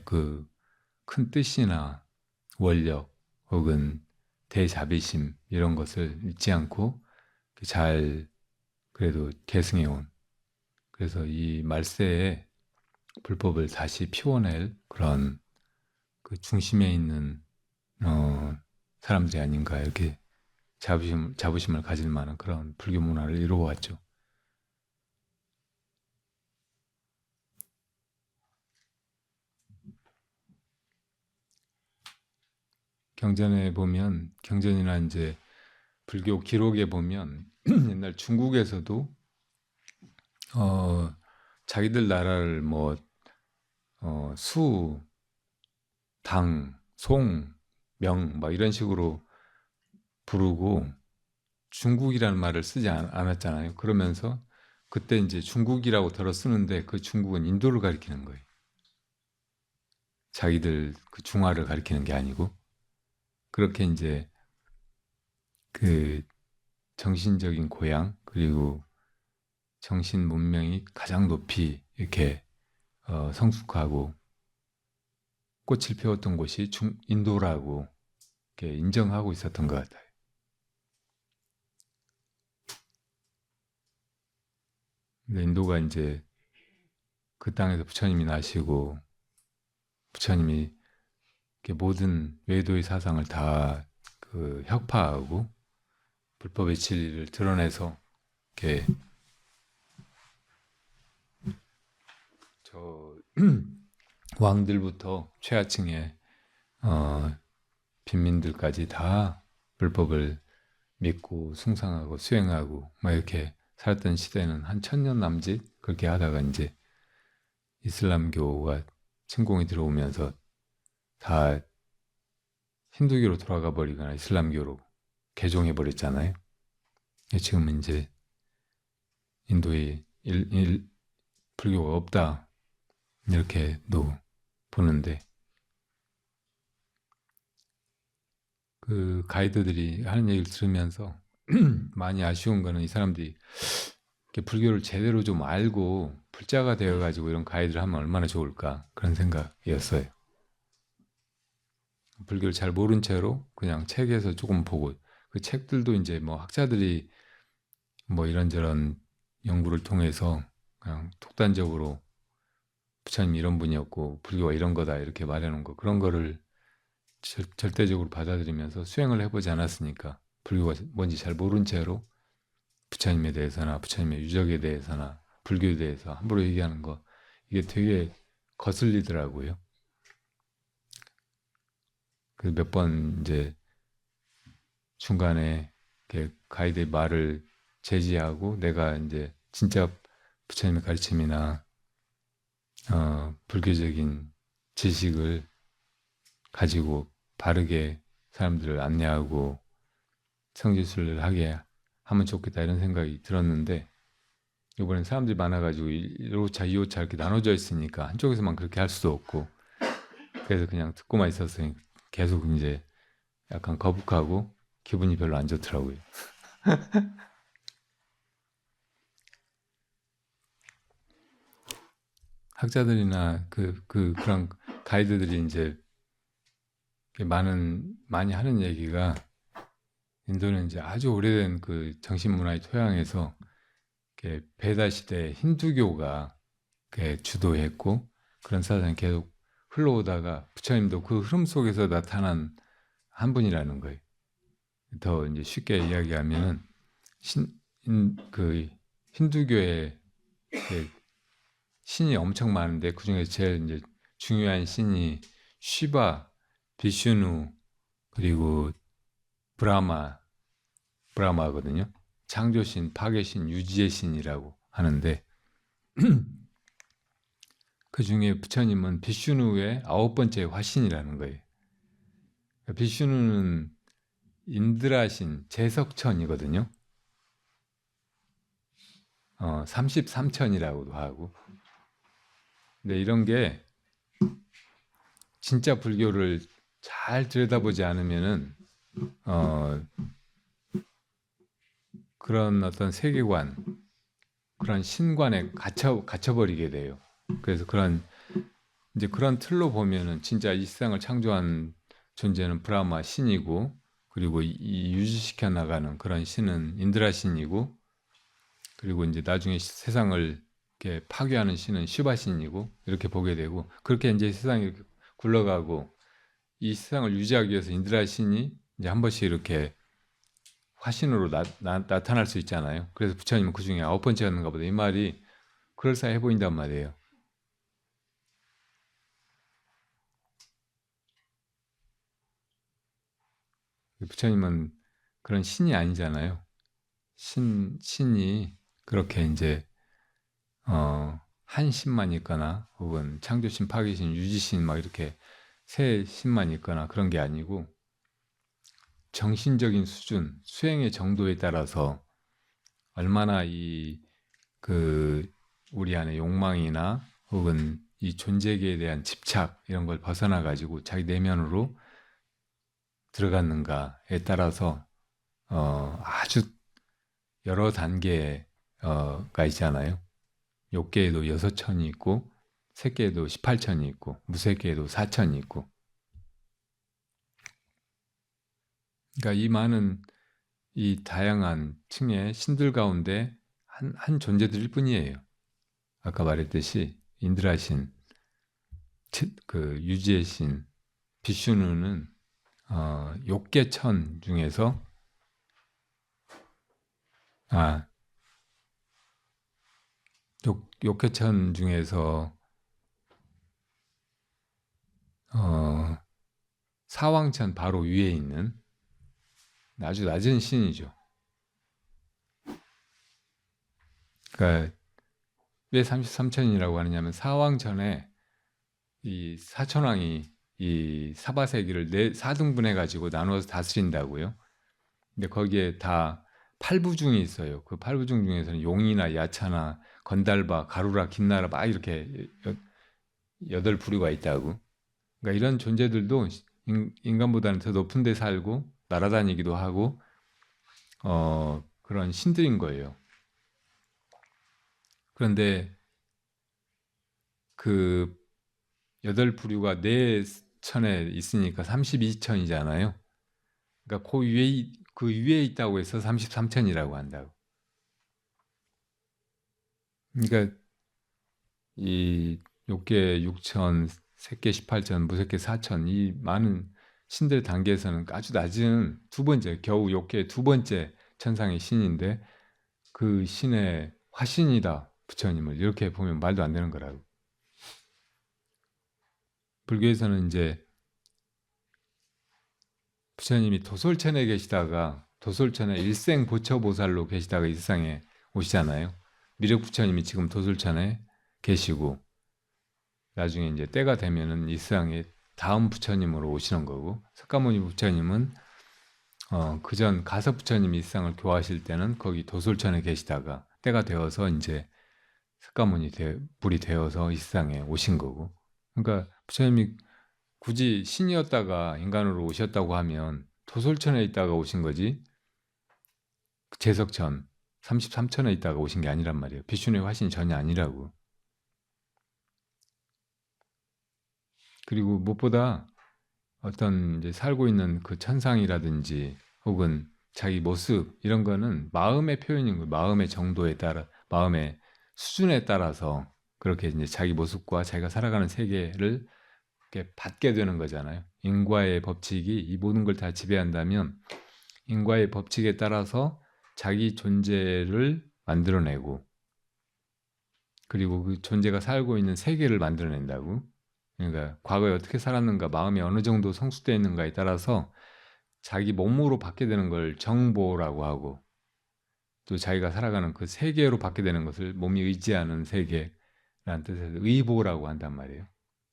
그 큰 뜻이나 원력 혹은 대자비심 이런 것을 잊지 않고 잘 그래도 계승해온 그래서 이 말세에 불법을 다시 피워낼 그런 그 중심에 있는 사람들이 아닌가 이렇게 자부심을 가질 만한 그런 불교 문화를 이루어왔죠. 경전에 보면 경전이나 이제 불교 기록에 보면 옛날 중국에서도 자기들 나라를 뭐 수, 당, 송, 명 막 이런 식으로 부르고 중국이라는 말을 쓰지 않았잖아요. 그러면서 그때 이제 중국이라고 들어 쓰는데 그 중국은 인도를 가리키는 거예요. 자기들 그 중화를 가리키는 게 아니고 그렇게 이제 그 정신적인 고향 그리고 정신 문명이 가장 높이 이렇게 성숙하고 꽃을 피웠던 곳이 인도라고 이렇게 인정하고 있었던 것 같아요. 근데 인도가 이제 그 땅에서 부처님이 나시고 부처님이 모든 외도의 사상을 다 그 혁파하고 불법의 진리를 드러내서 이렇게 저 왕들부터 최하층의 빈민들까지 다 불법을 믿고 숭상하고 수행하고 막 이렇게 살았던 시대는 한 1000년 남짓 그렇게 하다가 이제 이슬람교가 침공이 들어오면서 다 힌두교로 돌아가 버리거나 이슬람교로 개종해 버렸잖아요. 지금은 이제 인도에 불교가 없다 이렇게도 보는데, 그 가이드들이 하는 얘기를 들으면서 많이 아쉬운 거는 이 사람들이 이렇게 불교를 제대로 좀 알고 불자가 되어가지고 이런 가이드를 하면 얼마나 좋을까, 그런 생각이었어요. 불교를 잘 모른 채로 그냥 책에서 조금 보고, 그 책들도 이제 뭐 학자들이 뭐 이런저런 연구를 통해서 그냥 독단적으로 부처님 이런 분이었고 불교가 이런 거다 이렇게 말해놓은 거, 그런 거를 절대적으로 받아들이면서 수행을 해보지 않았으니까 불교가 뭔지 잘 모른 채로 부처님에 대해서나 부처님의 유적에 대해서나 불교에 대해서 함부로 얘기하는 거, 이게 되게 거슬리더라고요. 그 몇 번 이제 중간에 이렇게 가이드의 말을 제지하고 내가 이제 진짜 부처님의 가르침이나 불교적인 지식을 가지고 바르게 사람들을 안내하고 성지순례를 하게 하면 좋겠다 이런 생각이 들었는데, 이번엔 사람들이 많아가지고 1호차, 2호차 이렇게 나눠져 있으니까 한쪽에서만 그렇게 할 수도 없고, 그래서 그냥 듣고만 있었으니 계속 이제 약간 거북하고 기분이 별로 안 좋더라고요. 학자들이나 그런 가이드들이 이제 많이 하는 얘기가, 인도는 이제 아주 오래된 그 정신문화의 토양에서 베다 시대 힌두교가 주도했고 그런 사상이 계속 흘러오다가 부처님도 그 흐름 속에서 나타난 한 분이라는 거예요. 더 이제 쉽게 이야기하면은 그 힌두교에 신이 엄청 많은데 그 중에 제일 이제 중요한 신이 시바, 비슈누, 그리고 브라마거든요. 창조신, 파괴신, 유지의 신이라고 하는데 그 중에 부처님은 비슈누의 9번째 화신이라는 거예요. 비슈누는 인드라신, 제석천이거든요. 33천이라고도 하고. 근데 이런 게 진짜 불교를 잘 들여다보지 않으면은 그런 어떤 세계관, 그런 신관에 갇혀버리게 돼요. 그래서 이제 그런 틀로 보면은 진짜 이 세상을 창조한 존재는 브라마 신이고, 그리고 이 유지시켜 나가는 그런 신은 인드라 신이고, 그리고 이제 나중에 세상을 이렇게 파괴하는 신은 시바 신이고, 이렇게 보게 되고, 그렇게 이제 세상이 이렇게 굴러가고, 이 세상을 유지하기 위해서 인드라 신이 이제 한 번씩 이렇게 화신으로 나타날 수 있잖아요. 그래서 부처님은 그 중에 9번째였는가 보다, 이 말이 그럴싸해 보인단 말이에요. 부처님은 그런 신이 아니잖아요. 신이 그렇게 이제 한 신만 있거나 혹은 창조신, 파괴신, 유지신 막 이렇게 세 신만 있거나 그런 게 아니고, 정신적인 수준, 수행의 정도에 따라서 얼마나 우리 안에 욕망이나 혹은 이 존재계에 대한 집착 이런 걸 벗어나 가지고 자기 내면으로 들어갔는가에 따라서 아주 여러 단계가 있잖아요. 욕계에도 6천이 있고, 색계에도 18천이 있고, 무색계에도 4천이 있고. 그러니까 이 많은 이 다양한 층의 신들 가운데 한 존재들일 뿐이에요. 아까 말했듯이 인드라신, 그 유지의 신, 비슈누는 욕계천 중에서 욕계천 중에서 사왕천 바로 위에 있는 아주 낮은 신이죠. 그러니까 왜 33천이라고 하느냐면 사왕 전에 이 사천왕이 이 사바세계를 4등분해 가지고 나누어서 다스린다고요. 근데 거기에 다 8부중이 있어요. 그 8부중 중에서는 용이나 야차나 건달바, 가루라, 김나라 막 이렇게 8부류가 있다고. 그러니까 이런 존재들도 인간보다는 더 높은 데 살고 날아다니기도 하고 그런 신들인 거예요. 그런데 그 8부류가 내 천에 있으니까 32천이잖아요. 그러니까 그 위에 있다고 해서 33천이라고 한다고. 그러니까 이 욕계 6천, 색계 18천, 무색계 4천 이 많은 신들 단계에서는 아주 낮은 두 번째 겨우 욕계 두 번째 천상의 신인데 그 신의 화신이다 부처님을 이렇게 보면 말도 안 되는 거라고. 불교에서는 이제 부처님이 도솔천에 계시다가 도솔천에 일생보처보살로 계시다가 이 세상에 오시잖아요. 미륵 부처님이 지금 도솔천에 계시고 나중에 이제 때가 되면은 이 세상에 다음 부처님으로 오시는 거고 석가모니 부처님은 그전 가섭 부처님이 이 세상을 교화하실 때는 거기 도솔천에 계시다가 때가 되어서 이제 석가모니 불이 되어서 이 세상에 오신 거고 그러니까 부처님이 굳이 신이었다가 인간으로 오셨다고 하면 도솔천에 있다가 오신 거지 제석천 33천에 있다가 오신 게 아니란 말이에요. 비슈누의 화신이 전혀 아니라고. 그리고 무엇보다 어떤 이제 살고 있는 그 천상이라든지 혹은 자기 모습 이런 거는 마음의 표현인 거예요. 마음의 정도에 따라 마음의 수준에 따라서 그렇게 이제 자기 모습과 자기가 살아가는 세계를 이렇게 받게 되는 거잖아요. 인과의 법칙이 이 모든 걸 다 지배한다면 인과의 법칙에 따라서 자기 존재를 만들어내고 그리고 그 존재가 살고 있는 세계를 만들어낸다고. 그러니까 과거에 어떻게 살았는가, 마음이 어느 정도 성숙되어 있는가에 따라서 자기 몸으로 받게 되는 걸 정보라고 하고 또 자기가 살아가는 그 세계로 받게 되는 것을 몸이 의지하는 세계라는 뜻에서 의보라고 한단 말이에요.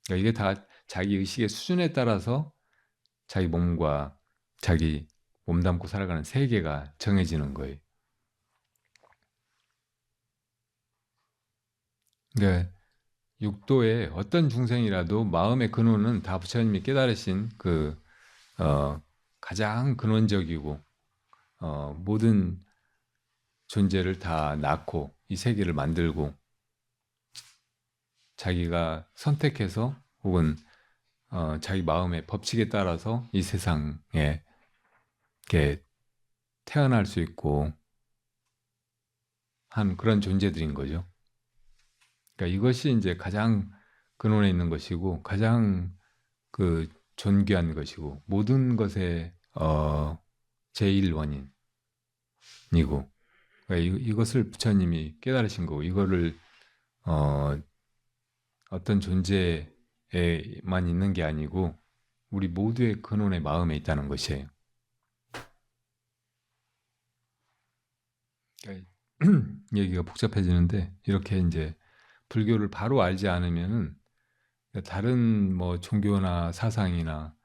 그러니까 이게 다 자기 의식의 수준에 따라서 자기 몸과 자기 몸담고 살아가는 세계가 정해지는 거예요. 그러니까 육도의 어떤 중생이라도 마음의 근원은 다 부처님이 깨달으신 그 가장 근원적이고 모든 존재를 다 낳고 이 세계를 만들고 자기가 선택해서 혹은 자기 마음의 법칙에 따라서 이 세상에 이렇게 태어날 수 있고 한 그런 존재들인 거죠. 그러니까 이것이 이제 가장 근원에 있는 것이고 가장 그 존귀한 것이고 모든 것의 제일 원인이고 그러니까 이것을 부처님이 깨달으신 거고 이거를 어떤 존재에만 있는 게 아니고 우리 모두의 근원의 마음에 있다는 것이에요. 그러니까 얘기가 복잡해지는데 이렇게 이제 불교를 바로 알지 않으면은 다른 뭐 종교나 사상이나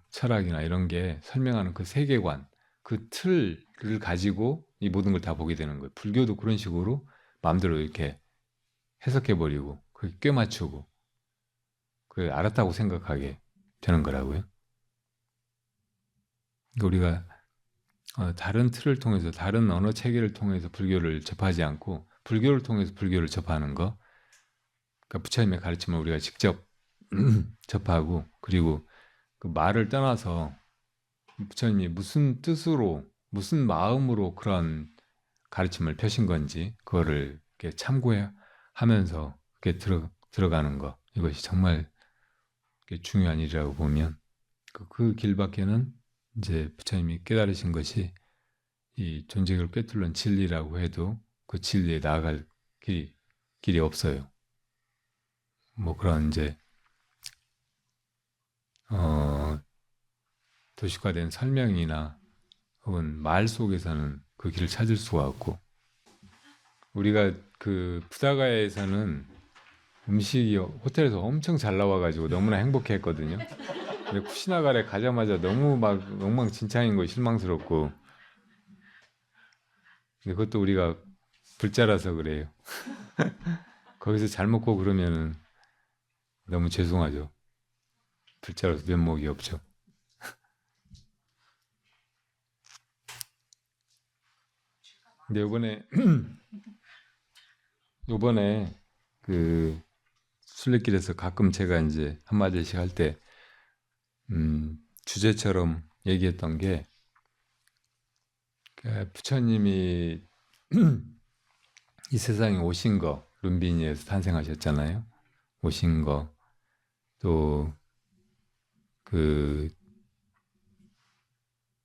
철학이나 이런 게 설명하는 그 세계관, 그 틀을 가지고 이 모든 걸 다 보게 되는 거예요. 불교도 그런 식으로 마음대로 이렇게 해석해버리고 그게 꿰맞추고 그 알았다고 생각하게 되는 거라고요. 그러니까 우리가 다른 틀을 통해서 다른 언어 체계를 통해서 불교를 접하지 않고 불교를 통해서 불교를 접하는 거 그러니까 부처님의 가르침을 우리가 직접 접하고 그리고 그 말을 떠나서 부처님이 무슨 뜻으로 무슨 마음으로 그런 가르침을 펴신 건지 그거를 이렇게 참고하면서 이렇게 들어가는 거 이것이 정말 중요한 일이라고 보면 그 길밖에는 이제 부처님이 깨달으신 것이 이 존재를 꿰뚫는 진리라고 해도 그 진리에 나아갈 길이 없어요. 뭐 그런 이제 도식화된 설명이나 혹은 말 속에서는 그 길을 찾을 수가 없고 우리가 그 부다가야에서는 음식이 호텔에서 엄청 잘 나와가지고 너무나 행복했거든요. 근데 쿠시나가라에 가자마자 너무 막 엉망진창인 거 실망스럽고, 근데 그것도 우리가 불자라서 그래요. 거기서 잘 먹고 그러면은 너무 죄송하죠. 불자라서 면목이 없죠. 근데 요번에 그 순례길에서 가끔 제가 이제 한마디씩 할 때, 주제처럼 얘기했던 게, 그 부처님이 이 세상에 오신 거, 룸비니에서 탄생하셨잖아요. 오신 거, 또 그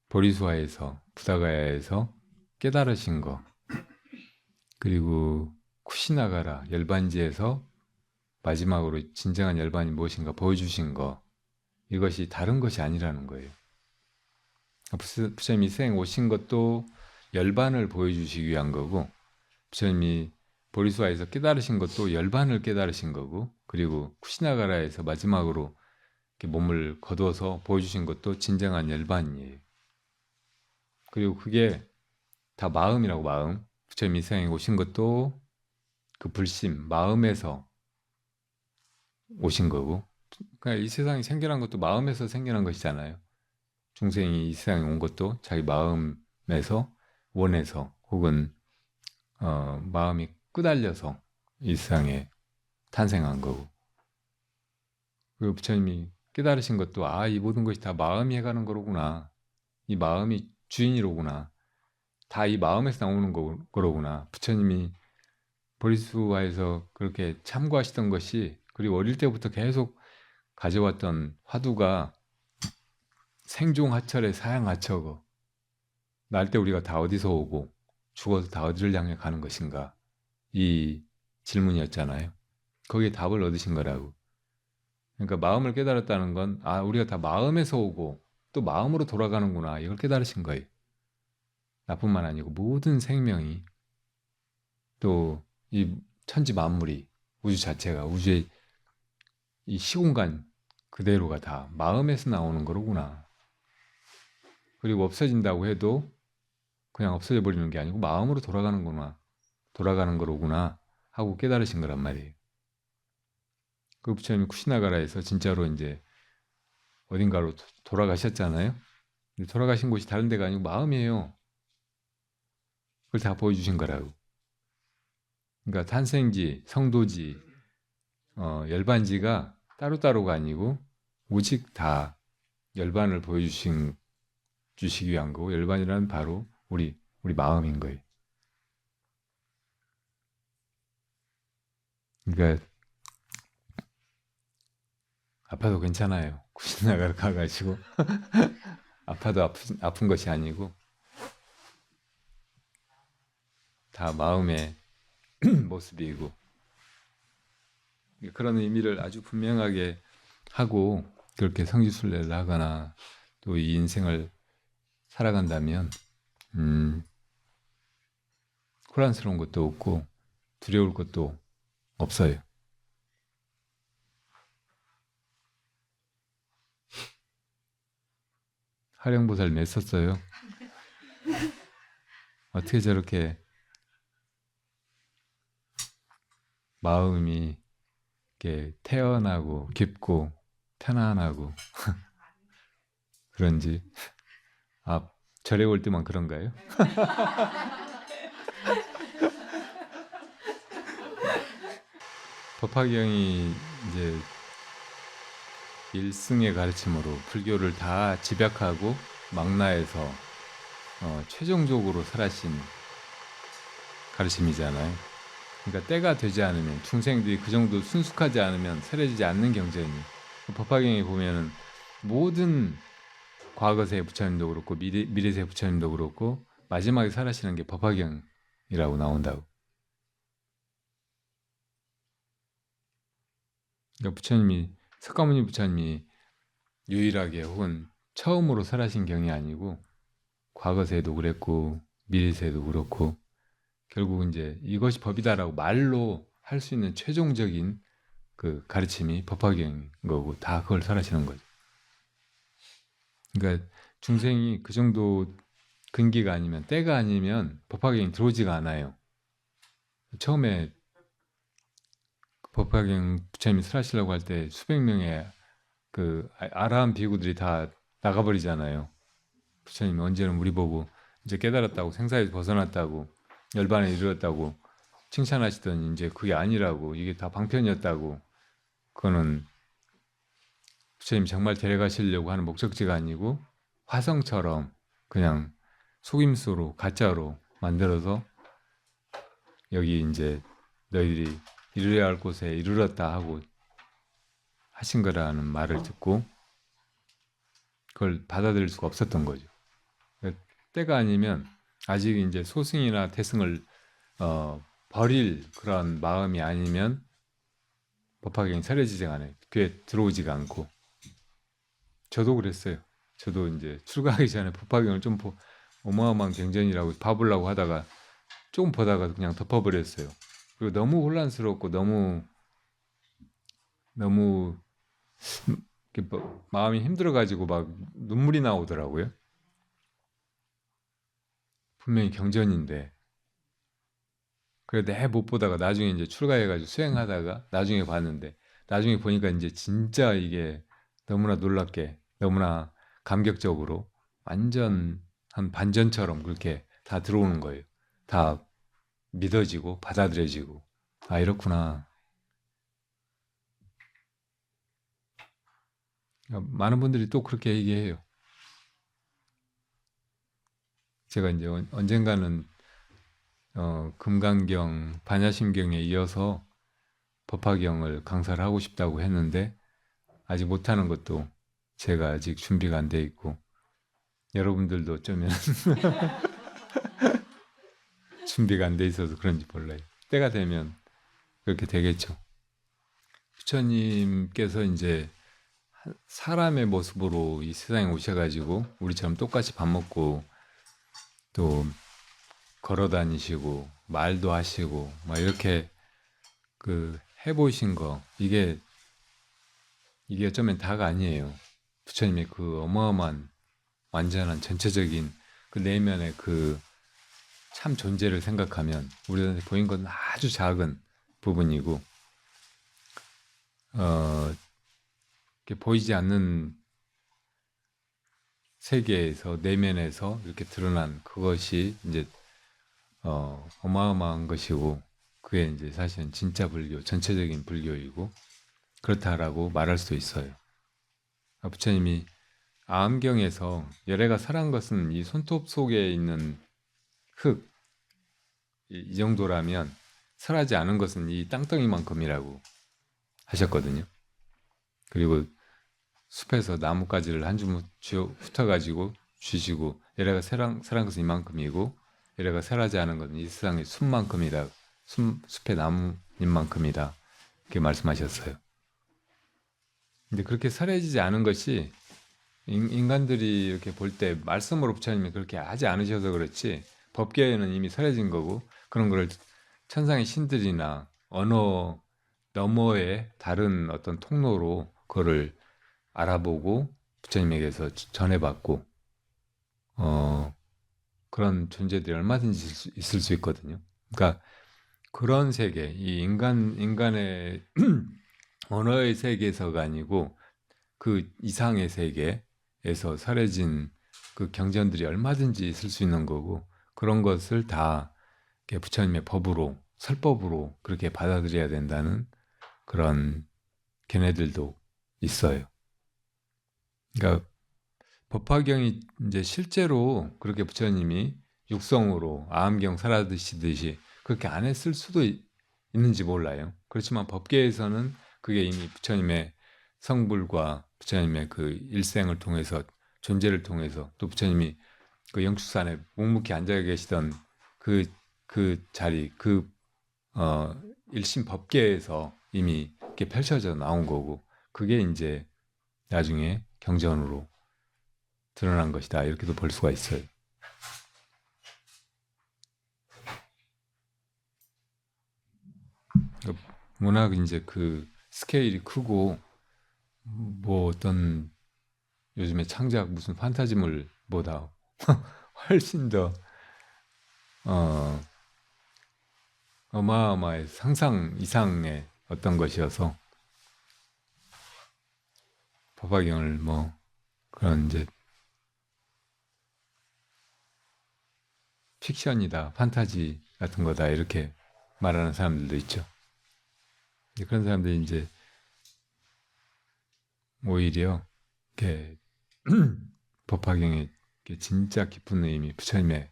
보리수화에서, 부다가야에서 깨달으신 거, 그리고 쿠시나가라 열반지에서 마지막으로 진정한 열반이 무엇인가 보여주신 거, 이것이 다른 것이 아니라는 거예요. 부처님이 이 세상에 오신 것도 열반을 보여주시기 위한 거고, 부처님이 보리수화에서 깨달으신 것도 열반을 깨달으신 거고, 그리고 쿠시나가라에서 마지막으로 이렇게 몸을 거두어서 보여주신 것도 진정한 열반이에요. 그리고 그게 다 마음이라고, 마음. 부처님이 이 세상에 오신 것도 그 불심, 마음에서 오신 거고, 그러니까 이 세상이 생겨난 것도 마음에서 생겨난 것이잖아요. 중생이 이 세상에 온 것도 자기 마음에서, 원해서, 혹은 마음이 끄달려서 이 세상에 탄생한 거고, 그리고 부처님이 깨달으신 것도 이 모든 것이 다 마음이 해가는 거로구나, 이 마음이 주인이로구나, 다 이 마음에서 나오는 거로구나. 부처님이 보리수화에서 그렇게 참고하시던 것이, 그리고 어릴 때부터 계속 가져왔던 화두가 생종하철의 사양하처거, 날 때 우리가 다 어디서 오고 죽어서 다 어디를 향해 가는 것인가, 이 질문이었잖아요. 거기에 답을 얻으신 거라고. 그러니까 마음을 깨달았다는 건 우리가 다 마음에서 오고 또 마음으로 돌아가는구나, 이걸 깨달으신 거예요. 나뿐만 아니고 모든 생명이, 또 이 천지 만물이, 우주 자체가, 우주의 이 시공간 그대로가 다 마음에서 나오는 거로구나. 그리고 없어진다고 해도 그냥 없어져 버리는 게 아니고 마음으로 돌아가는 거로구나 하고 깨달으신 거란 말이에요. 그 부처님이 쿠시나가라에서 진짜로 이제 어딘가로 돌아가셨잖아요. 근데 돌아가신 곳이 다른 데가 아니고 마음이에요. 그걸 다 보여주신 거라고. 그러니까 탄생지, 성도지, 열반지가 따로따로가 아니고 오직 다 열반을 주시기 위한 거고, 열반이란 바로 우리 마음인 거예요. 그러니까 아파도 괜찮아요. 쿠시나가를 가가지고 아파도 아픈 것이 아니고 다 마음의 모습이고, 그런 의미를 아주 분명하게 하고 그렇게 성지순례를 하거나 또 이 인생을 살아간다면 혼란스러운 것도 없고 두려울 것도 없어요. 하령보살 냈었어요. 어떻게 저렇게 마음이 이렇게 태연하고 깊고 편안하고 그런지. 절에 올 때만 그런가요? 법화경이 이제 일승의 가르침으로 불교를 다 집약하고 망라해서 최종적으로 설하신 가르침이잖아요. 그러니까 때가 되지 않으면, 중생들이 그 정도 순숙하지 않으면 설해지지 않는 경전이, 법화경에 보면은 모든 과거세 부처님도 그렇고 미래세 부처님도 그렇고 마지막에 설하시는 게 법화경이라고 나온다고. 그러니까 석가모니 부처님이 유일하게 혹은 처음으로 설하신 경이 아니고 과거세도 그랬고 미래세도 그렇고 결국 이제 이것이 법이다라고 말로 할 수 있는 최종적인 그 가르침이 법화경인 거고 다 그걸 설하시는 거죠. 그러니까 중생이 그 정도 근기가 아니면 때가 아니면 법화경이 들어오지가 않아요. 처음에 법화경 부처님이 설하시려고 할 때 수백 명의 그 아라한 비구들이 다 나가버리잖아요. 부처님이 언제는 우리 보고 이제 깨달았다고 생사에서 벗어났다고 열반에 이르렀다고 칭찬하시더니 이제 그게 아니라고 이게 다 방편이었다고 그거는 부처님이 정말 데려가시려고 하는 목적지가 아니고 화성처럼 그냥 속임수로 가짜로 만들어서 여기 이제 너희들이 이르러야 할 곳에 이르렀다 하고 하신 거라는 말을 듣고 그걸 받아들일 수가 없었던 거죠. 때가 아니면 아직 이제 소승이나 태승을 버릴 그런 마음이 아니면 법화경이 설해지지가 않아요. 귀에 들어오지가 않고. 저도 그랬어요. 저도 이제 출가하기 전에 법화경을 좀 어마어마한 경전이라고 봐보려고 하다가 조금 보다가 그냥 덮어버렸어요. 그리고 너무 혼란스럽고 너무 마음이 힘들어가지고 막 눈물이 나오더라고요. 분명히 경전인데. 그래 내 못 보다가 나중에 이제 출가해가지고 수행하다가 나중에 봤는데 나중에 보니까 이제 진짜 이게 너무나 놀랍게 너무나 감격적으로 완전 한 반전처럼 그렇게 다 들어오는 거예요. 다 믿어지고 받아들여지고 아 이렇구나. 많은 분들이 또 그렇게 얘기해요. 제가 이제 언젠가는 금강경, 반야심경에 이어서 법화경을 강사를 하고 싶다고 했는데 아직 못하는 것도 제가 아직 준비가 안 돼 있고 여러분들도 어쩌면 준비가 안 돼 있어서 그런지 몰라요. 때가 되면 그렇게 되겠죠. 부처님께서 이제 사람의 모습으로 이 세상에 오셔가지고 우리처럼 똑같이 밥 먹고 또 걸어 다니시고 말도 하시고 막 이렇게 그 해보신 거 이게 어쩌면 다가 아니에요. 부처님의 그 어마어마한 완전한 전체적인 그 내면의 그 참 존재를 생각하면 우리한테 보인 건 아주 작은 부분이고 보이지 않는 세계에서 내면에서 이렇게 드러난 그것이 이제 어마어마한 것이고 그게 이제 사실은 진짜 불교, 전체적인 불교이고 그렇다라고 말할 수도 있어요. 부처님이 아암경에서 열애가 설한 것은 이 손톱 속에 있는 흙, 이 정도라면 설하지 않은 것은 이 땅덩이만큼이라고 하셨거든요. 그리고 숲에서 나뭇가지를 한 줌 훑어가지고 주시고 열애가 설한 것은 이만큼이고 열애가 설하지 않은 것은 이 세상의 숲만큼이다. 숲의 나뭇잎만큼이다. 이렇게 말씀하셨어요. 근데 그렇게 설해지지 않은 것이 인간들이 이렇게 볼 때 말씀으로 부처님이 그렇게 하지 않으셔서 그렇지 법계에는 이미 설해진 거고 그런 거를 천상의 신들이나 언어 너머의 다른 어떤 통로로 그거를 알아보고 부처님에게서 전해받고 그런 존재들이 얼마든지 있을 수 있거든요. 그러니까 그런 세계, 이 인간의 언어의 세계에서가 아니고 그 이상의 세계에서 설해진 그 경전들이 얼마든지 있을 수 있는 거고 그런 것을 다 부처님의 법으로 설법으로 그렇게 받아들여야 된다는 그런 걔네들도 있어요. 그러니까 법화경이 이제 실제로 그렇게 부처님이 육성으로 아암경 설하시듯이 그렇게 안 했을 수도 있는지 몰라요. 그렇지만 법계에서는 그게 이미 부처님의 성불과 부처님의 그 일생을 통해서 존재를 통해서 또 부처님이 그 영축산에 묵묵히 앉아 계시던 그 자리 일심 법계에서 이미 이렇게 펼쳐져 나온 거고 그게 이제 나중에 경전으로 드러난 것이다 이렇게도 볼 수가 있어요. 워낙 이제 그 스케일이 크고 뭐 어떤 요즘에 창작 무슨 판타지물보다 훨씬 더 어, 어마어마해 상상 이상의 어떤 것이어서 법화경을 뭐 그런 이제 픽션이다, 판타지 같은 거다 이렇게 말하는 사람들도 있죠. 그런 사람들이 이제 오히려 이렇게 법화경에 진짜 깊은 의미, 부처님의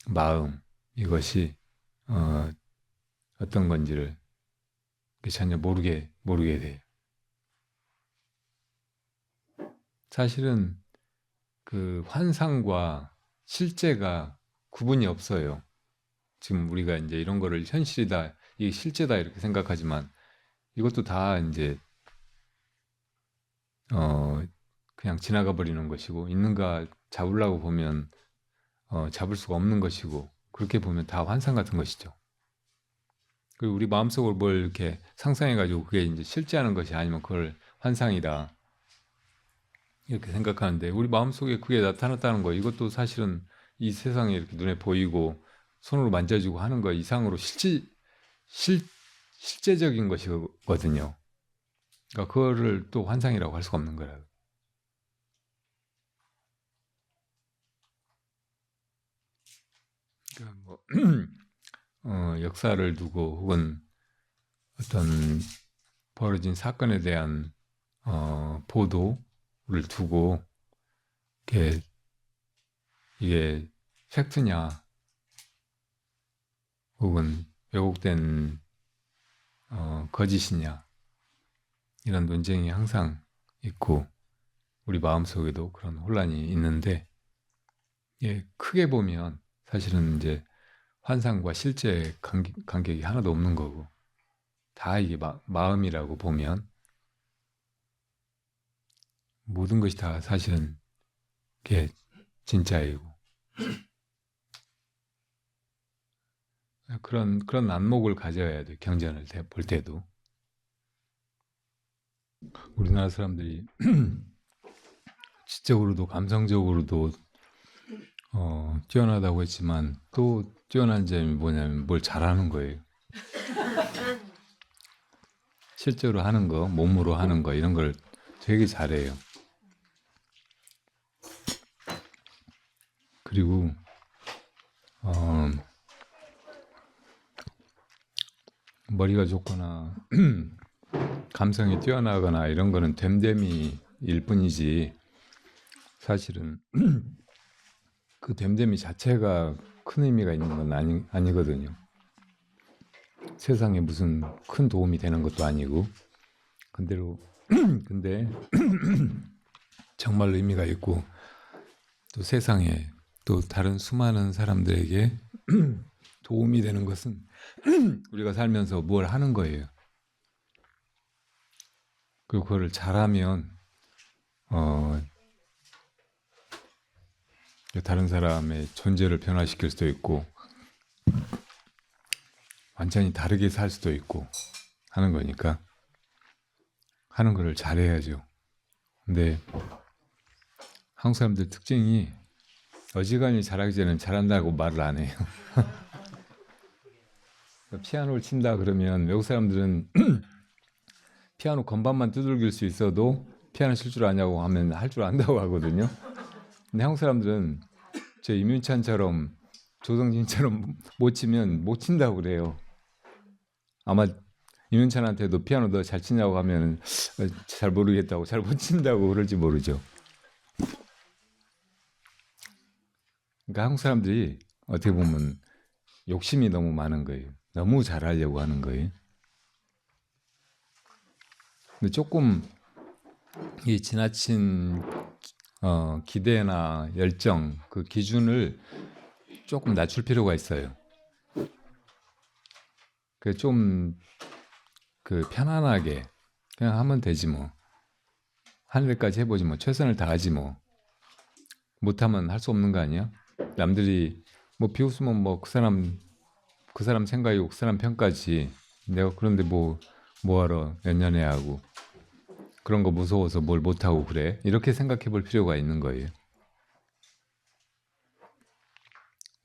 마음 이것이 어떤 건지를 전혀 모르게 돼요. 사실은 그 환상과 실제가 구분이 없어요. 지금 우리가 이제 이런 거를 현실이다, 이게 실제다 이렇게 생각하지만 이것도 다 이제 그냥 지나가 버리는 것이고 있는가 잡으려고 보면 잡을 수가 없는 것이고 그렇게 보면 다 환상 같은 것이죠. 그리고 우리 마음속으로 뭘 이렇게 상상해가지고 그게 이제 실제하는 것이 아니면 그걸 환상이다 이렇게 생각하는데 우리 마음속에 그게 나타났다는 거 이것도 사실은 이 세상에 이렇게 눈에 보이고 손으로 만져지고 하는 거 이상으로 실제적인 것이거든요. 그러니까 그거를 또 환상이라고 할 수가 없는 거라고. 그러니까 뭐 역사를 두고 혹은 어떤 벌어진 사건에 대한 보도를 두고 이게 팩트냐 혹은 왜곡된 거짓이냐 이런 논쟁이 항상 있고 우리 마음속에도 그런 혼란이 있는데 크게 보면 사실은 이제 환상과 실제 간격이 하나도 없는 거고 다 이게 마음이라고 보면 모든 것이 다 사실은 이게 진짜이고 그런 안목을 가져야 돼. 경전을 볼 때도 우리나라 사람들이 지적으로도 감성적으로도 뛰어나다고 했지만 또 뛰어난 점이 뭐냐면 뭘 잘하는 거예요. 실제로 하는 거, 몸으로 하는 거 이런 걸 되게 잘해요. 그리고 머리가 좋거나 감성이 뛰어나거나 이런 거는 됨됨이일 뿐이지 사실은 그 됨됨이 자체가 큰 의미가 있는 건 아니거든요. 세상에 무슨 큰 도움이 되는 것도 아니고 근데 정말 의미가 있고 또 세상에 또 다른 수많은 사람들에게 도움이 되는 것은 우리가 살면서 뭘 하는 거예요. 그리고 그거를 잘하면 다른 사람의 존재를 변화시킬 수도 있고 완전히 다르게 살 수도 있고 하는 거니까 하는 거를 잘해야죠. 근데 한국 사람들 특징이 어지간히 잘하기 전에는 잘한다고 말을 안 해요. 피아노를 친다 그러면 외국 사람들은 피아노 건반만 두들길 수 있어도 피아노 칠 줄 아냐고 하면 할 줄 안다고 하거든요. 근데 한국 사람들은 저 임윤찬처럼 조성진처럼 못 치면 못 친다고 그래요. 아마 임윤찬한테도 피아노 너 잘 치냐고 하면 잘 모르겠다고 잘 못 친다고 그럴지 모르죠. 그러니까 한국 사람들이 어떻게 보면 욕심이 너무 많은 거예요. 너무 잘하려고 하는 거예요. 근데 조금 이 지나친 기대나 열정 그 기준을 조금 낮출 필요가 있어요. 그 좀 그 편안하게 그냥 하면 되지 뭐. 하는 데까지 해보지 뭐. 최선을 다하지 뭐. 못하면 할 수 없는 거 아니야? 남들이 뭐 비웃으면 뭐 그 사람 생각이고 그 사람 평가지. 내가 그런데 뭐하러 연연해야 하고 그런 거 무서워서 뭘 못하고 그래? 이렇게 생각해 볼 필요가 있는 거예요.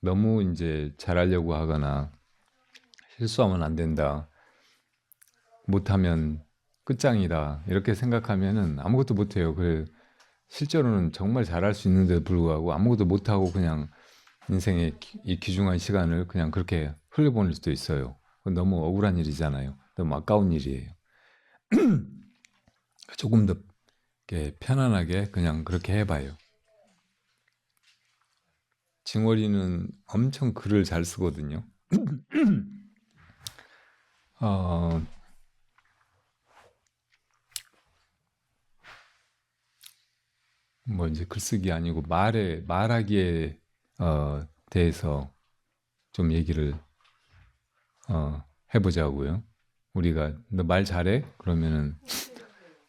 너무 이제 잘하려고 하거나 실수하면 안 된다, 못하면 끝장이다 이렇게 생각하면은 아무것도 못해요. 그래, 실제로는 정말 잘할 수 있는데도 불구하고 아무것도 못하고 그냥 인생의 이 귀중한 시간을 그냥 그렇게 흘려보낼 수도 있어요. 그건 너무 억울한 일이잖아요. 너무 아까운 일이에요. 조금 더 이렇게 편안하게 그냥 그렇게 해봐요. 징월이는 엄청 글을 잘 쓰거든요. 어, 뭐 이제 글쓰기 아니고 말하기에 대해서 좀 얘기를 해보자고요. 우리가 너 말 잘해? 그러면은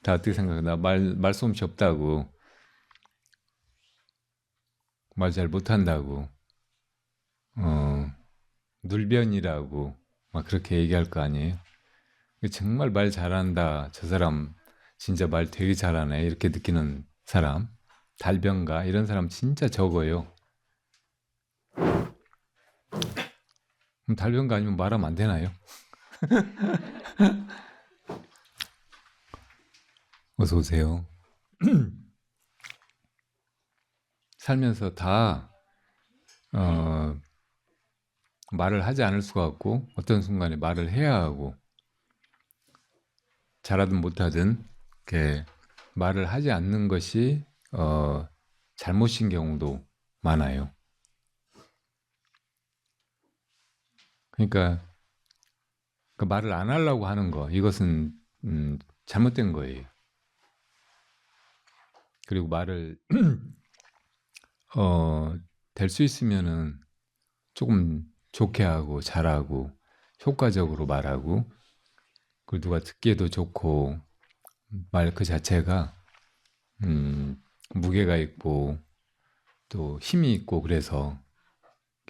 다 어떻게 생각해? 나 말솜씨 없다고, 말 잘 못한다고, 어, 눌변이라고 막 그렇게 얘기할 거 아니에요? 정말 말 잘한다, 저 사람 진짜 말 되게 잘하네 이렇게 느끼는 사람, 달변가 이런 사람 진짜 적어요. 그럼 달변가 아니면 말하면 안 되나요? 어서 오세요. 살면서 다 어, 말을 하지 않을 수가 없고 어떤 순간에 말을 해야 하고, 잘하든 못하든 이렇게 말을 하지 않는 것이 잘못인 경우도 많아요. 그러니까 그 말을 안 하려고 하는 거, 이것은 잘못된 거예요. 그리고 말을 될 수 있으면은 조금 좋게 하고 잘하고 효과적으로 말하고, 그리고 누가 듣기에도 좋고 말 그 자체가 무게가 있고 또 힘이 있고, 그래서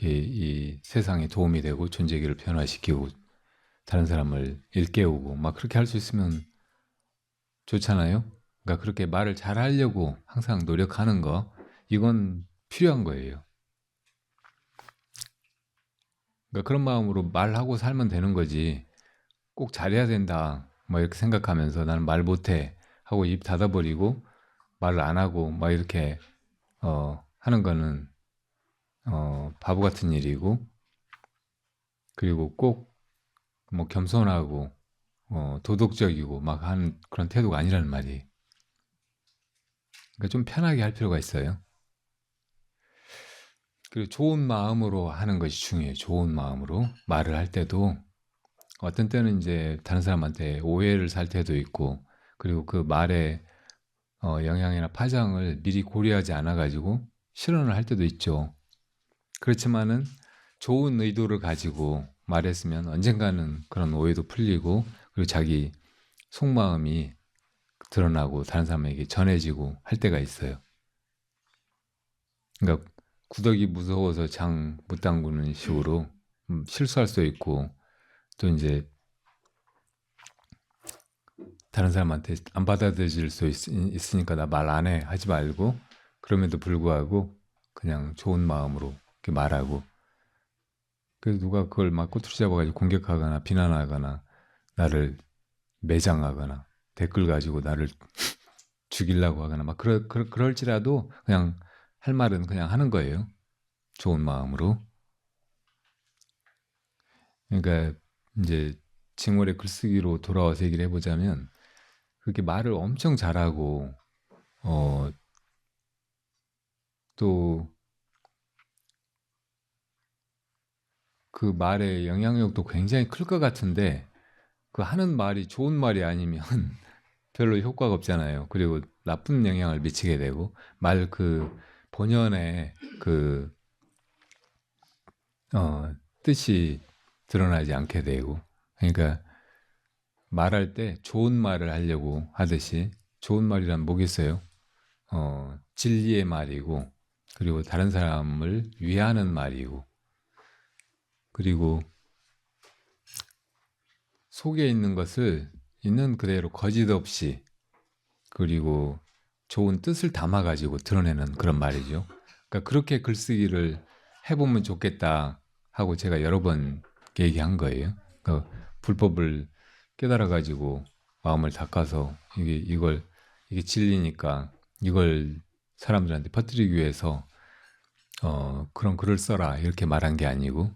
이 세상에 도움이 되고 존재기를 변화시키고 다른 사람을 일깨우고 막 그렇게 할 수 있으면 좋잖아요. 그러니까 그렇게 말을 잘 하려고 항상 노력하는 거, 이건 필요한 거예요. 그러니까 그런 마음으로 말하고 살면 되는 거지, 꼭 잘해야 된다 뭐 이렇게 생각하면서 나는 말 못해 하고 입 닫아버리고 말을 안 하고 막 이렇게 하는 거는 바보 같은 일이고, 그리고 꼭 뭐 겸손하고 도덕적이고 막 하는 그런 태도가 아니라는 말이. 그러니까 좀 편하게 할 필요가 있어요. 그리고 좋은 마음으로 하는 것이 중요해요. 좋은 마음으로 말을 할 때도 어떤 때는 이제 다른 사람한테 오해를 살 때도 있고, 그리고 그 말의 영향이나 파장을 미리 고려하지 않아 가지고 실언을 할 때도 있죠. 그렇지만은 좋은 의도를 가지고 말했으면 언젠가는 그런 오해도 풀리고, 그리고 자기 속마음이 드러나고 다른 사람에게 전해지고 할 때가 있어요. 그러니까 구더기 무서워서 장 못 담그는 식으로 실수할 수도 있고, 또 이제 다른 사람한테 안 받아들일 수 있으니까 나 말 안 해 하지 말고, 그럼에도 불구하고 그냥 좋은 마음으로 이렇게 말하고, 그래서 누가 그걸 막 꼬투리 잡아가지고 공격하거나 비난하거나 나를 매장하거나 댓글 가지고 나를 죽이려고 하거나 막 그럴지라도 그냥 할 말은 그냥 하는 거예요. 좋은 마음으로. 그러니까 이제 징월의 글쓰기로 돌아와서 얘기를 해보자면, 그렇게 말을 엄청 잘하고 또 그 말의 영향력도 굉장히 클 것 같은데, 그 하는 말이 좋은 말이 아니면 별로 효과가 없잖아요. 그리고 나쁜 영향을 미치게 되고 말 그 본연의 그 뜻이 드러나지 않게 되고. 그러니까 말할 때 좋은 말을 하려고 하듯이, 좋은 말이란 뭐겠어요? 진리의 말이고, 그리고 다른 사람을 위하는 말이고, 그리고 속에 있는 것을 있는 그대로 거짓 없이, 그리고 좋은 뜻을 담아가지고 드러내는 그런 말이죠. 그러니까 그렇게 글쓰기를 해보면 좋겠다 하고 제가 여러 번 얘기한 거예요. 그러니까 불법을 깨달아가지고 마음을 닦아서 이게 진리니까 이걸 사람들한테 퍼뜨리기 위해서 그런 글을 써라 이렇게 말한 게 아니고,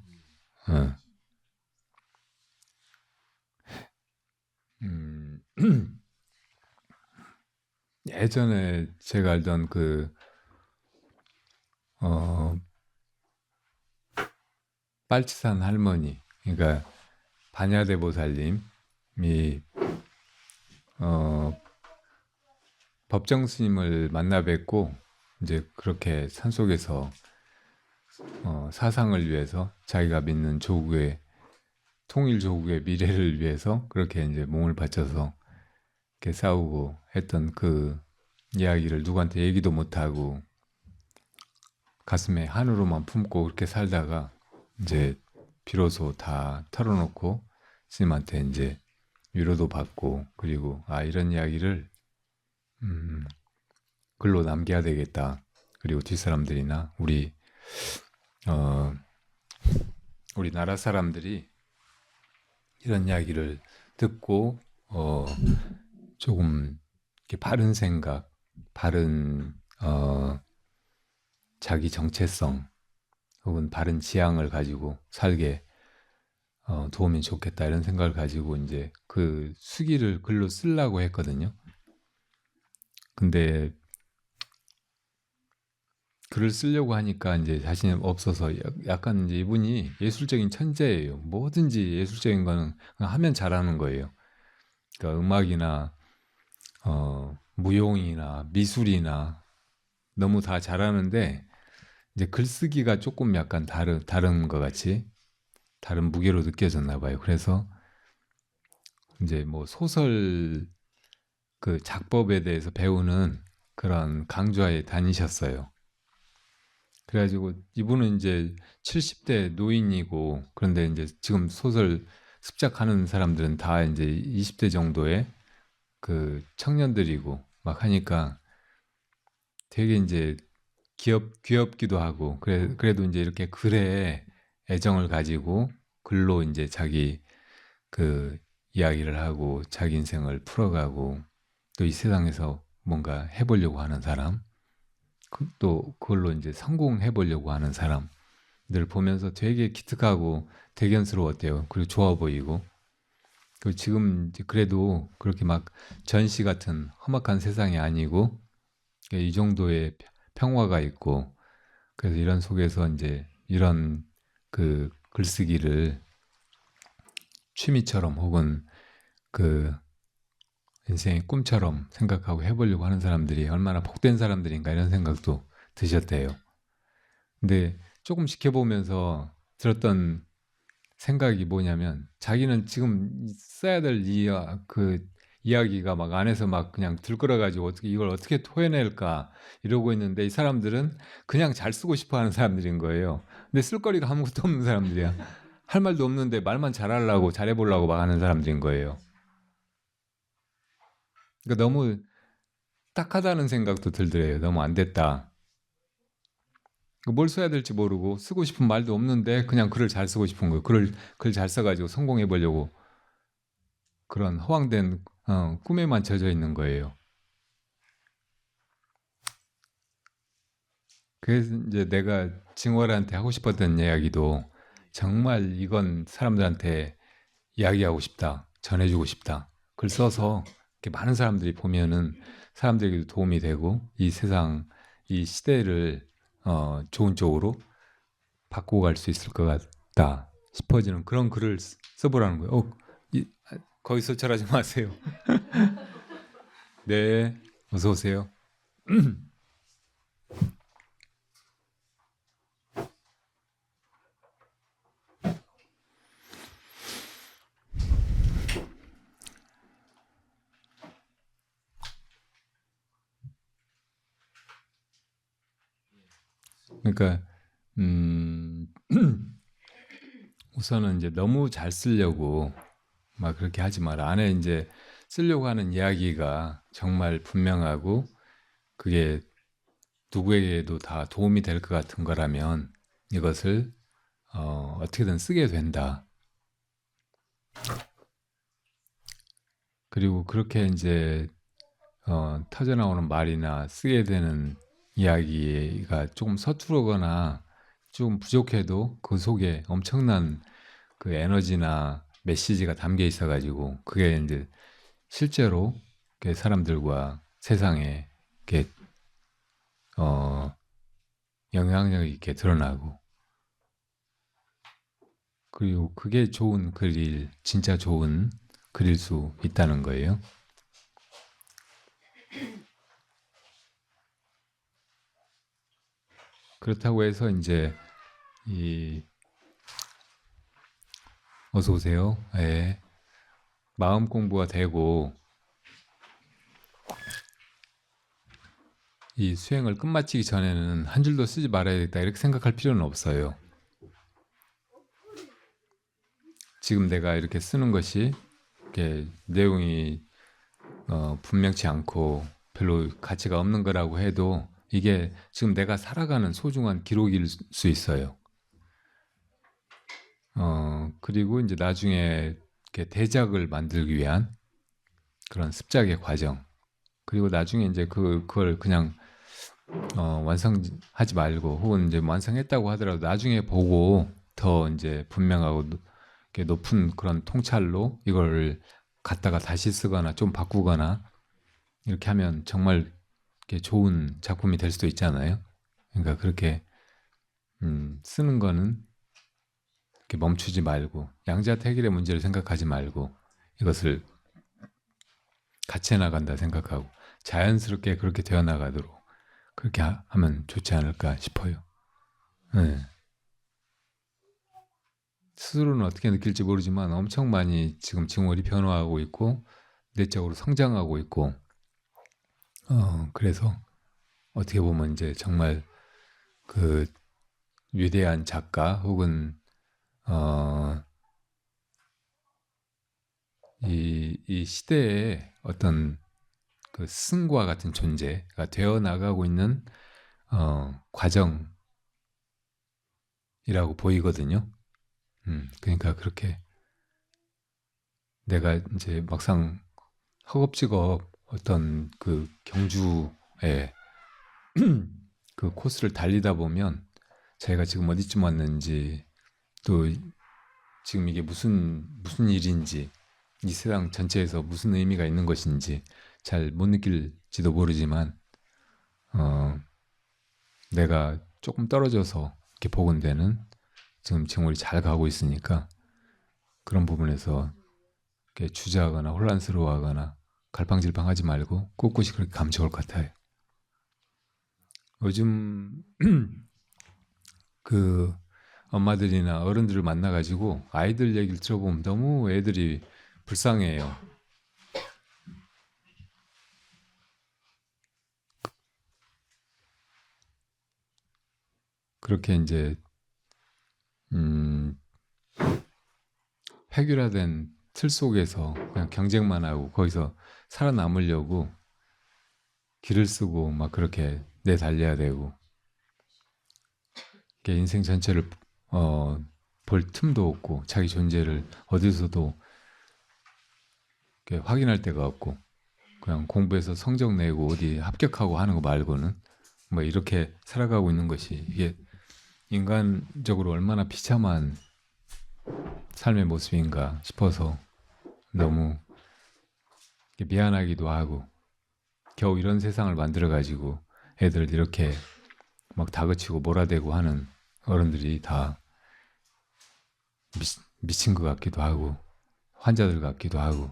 어, 음, 예전에 제가 알던 어, 빨치산 할머니, 그러니까 반야대 보살님이 어, 법정 스님을 만나 뵙고 이제 그렇게 산속에서 사상을 위해서 자기가 믿는 조국의 통일 조국의 미래를 위해서 그렇게 이제 몸을 바쳐서 이렇게 싸우고 했던 그 이야기를 누구한테 얘기도 못하고 가슴에 한우로만 품고 그렇게 살다가 이제 비로소 다 털어놓고 스님한테 이제 위로도 받고, 그리고 이런 이야기를 음, 글로 남겨야 되겠다. 그리고 뒷사람들이나 어, 우리 나라 사람들이 이런 이야기를 듣고 조금 이렇게 바른 생각, 바른 자기 정체성 혹은 바른 지향을 가지고 살게 도우면 좋겠다 이런 생각을 가지고 이제 그 수기를 글로 쓰려고 했거든요. 근데 글을 쓰려고 하니까 이제 자신이 없어서 약간 이제 이분이 예술적인 천재예요. 뭐든지 예술적인 거는 그냥 하면 잘하는 거예요. 그러니까 음악이나 무용이나 미술이나 너무 다 잘하는데 이제 글쓰기가 조금 약간 다른 것 같이 다른 무게로 느껴졌나 봐요. 그래서 이제 뭐 소설 그 작법에 대해서 배우는 그런 강좌에 다니셨어요. 그래가지고 이분은 이제 70대 노인이고, 그런데 이제 지금 소설 습작하는 사람들은 다 이제 20대 정도의 그 청년들이고 막 하니까 되게 이제 귀엽기도 하고, 그래도 이제 이렇게 글에 애정을 가지고 글로 이제 자기 그 이야기를 하고 자기 인생을 풀어가고 또 이 세상에서 뭔가 해보려고 하는 사람, 또 그걸로 이제 성공해 보려고 하는 사람들 보면서 되게 기특하고 대견스러웠대요. 그리고 좋아 보이고. 그리고 지금 이제 그래도 그렇게 막 전시 같은 험악한 세상이 아니고 이 정도의 평화가 있고, 그래서 이런 속에서 이제 이런 그 글쓰기를 취미처럼 혹은 그 인생의 꿈처럼 생각하고 해보려고 하는 사람들이 얼마나 복된 사람들인가 이런 생각도 드셨대요. 근데 조금 지켜보면서 들었던 생각이 뭐냐면, 자기는 지금 써야 될 그 이야기가 막 안에서 막 그냥 들끓어가지고 어떻게 이걸 어떻게 토해낼까 이러고 있는데, 이 사람들은 그냥 잘 쓰고 싶어하는 사람들인 거예요. 근데 쓸 거리가 아무것도 없는 사람들이야. 할 말도 없는데 말만 잘하려고 잘해보려고 막 하는 사람들인 거예요. 그러니까 너무 딱하다는 생각도 들더래요. 너무 안 됐다. 뭘 써야 될지 모르고 쓰고 싶은 말도 없는데 그냥 글을 잘 쓰고 싶은 거예요. 글 잘 써가지고 성공해 보려고 그런 허황된 꿈에만 젖어 있는 거예요. 그래서 이제 내가 징월한테 하고 싶었던 이야기도 정말 이건 사람들한테 이야기하고 싶다, 전해주고 싶다. 글 써서 이렇게 많은 사람들이 보면은 사람들에게도 도움이 되고 이 세상, 이 시대를 좋은 쪽으로 바꾸고 갈 수 있을 것 같다 싶어지는 그런 글을 써보라는 거예요. 거기서 절하지 마세요. 네, 어서 오세요. 그러니까 음, 우선은 이제 너무 잘 쓰려고 막 그렇게 하지 마라. 안에 이제 쓰려고 하는 이야기가 정말 분명하고 그게 누구에게도 다 도움이 될 것 같은 거라면 이것을 어떻게든 쓰게 된다. 그리고 그렇게 이제 터져 나오는 말이나 쓰게 되는 이야기가 조금 서투르거나 좀 부족해도 그 속에 엄청난 그 에너지나 메시지가 담겨 있어가지고 그게 이제 실제로 사람들과 세상에 이렇게 어, 영향력 있게 드러나고 그리고 그게 좋은 글일 진짜 좋은 글일 수 있다는 거예요. 그렇다고 해서 이제 이 어서 오세요. 예. 마음 공부가 되고 이 수행을 끝마치기 전에는 한 줄도 쓰지 말아야겠다 이렇게 생각할 필요는 없어요. 지금 내가 이렇게 쓰는 것이 이렇게 내용이 분명치 않고 별로 가치가 없는 거라고 해도 이게 지금 내가 살아가는 소중한 기록일 수 있어요. 그리고 이제 나중에 이렇게 대작을 만들기 위한 그런 습작의 과정. 그리고 나중에 이제 그걸 그냥 완성하지 말고 혹은 이제 완성했다고 하더라도 나중에 보고 더 이제 분명하고 이렇게 높은 그런 통찰로 이걸 갖다가 다시 쓰거나 좀 바꾸거나 이렇게 하면 정말 이렇게 좋은 작품이 될 수도 있잖아요. 그러니까 그렇게 쓰는 거는 이렇게 멈추지 말고 양자택일의 문제를 생각하지 말고 이것을 같이 해나간다 생각하고 자연스럽게 그렇게 되어 나가도록 그렇게 하면 좋지 않을까 싶어요. 네. 스스로는 어떻게 느낄지 모르지만 엄청 많이 지금 징월이 변화하고 있고 내적으로 성장하고 있고 그래서 어떻게 보면 이제 정말 그 위대한 작가 혹은 이 시대의 어떤 그 스승과 같은 존재가 되어 나가고 있는 과정이라고 보이거든요. 그러니까 그렇게 내가 이제 막상 허겁지겁 어떤 그 경주에 그 코스를 달리다 보면 자기가 지금 어디쯤 왔는지 또 지금 이게 무슨 일인지 이 세상 전체에서 무슨 의미가 있는 것인지 잘 못 느낄지도 모르지만 내가 조금 떨어져서 이렇게 복원되는 지금 징월이 잘 가고 있으니까 그런 부분에서 이렇게 주저하거나 혼란스러워하거나 갈팡질팡하지 말고 꿋꿋이 그렇게 가면 좋을 것 같아요. 요즘 그 엄마들이나 어른들을 만나가지고 아이들 얘기를 들어보면 너무 애들이 불쌍해요. 그렇게 이제 획일화된 틀 속에서 그냥 경쟁만 하고 거기서 살아남으려고 길을 쓰고 막 그렇게 내달려야 되고 인생 전체를 볼 틈도 없고 자기 존재를 어디서도 확인할 데가 없고 그냥 공부해서 성적 내고 어디 합격하고 하는 거 말고는 뭐 이렇게 살아가고 있는 것이 이게 인간적으로 얼마나 비참한 삶의 모습인가 싶어서 너무 미안하기도 하고 겨우 이런 세상을 만들어가지고 애들 이렇게 막 다그치고 몰아대고 하는 어른들이 다 미친 것 같기도 하고 환자들 같기도 하고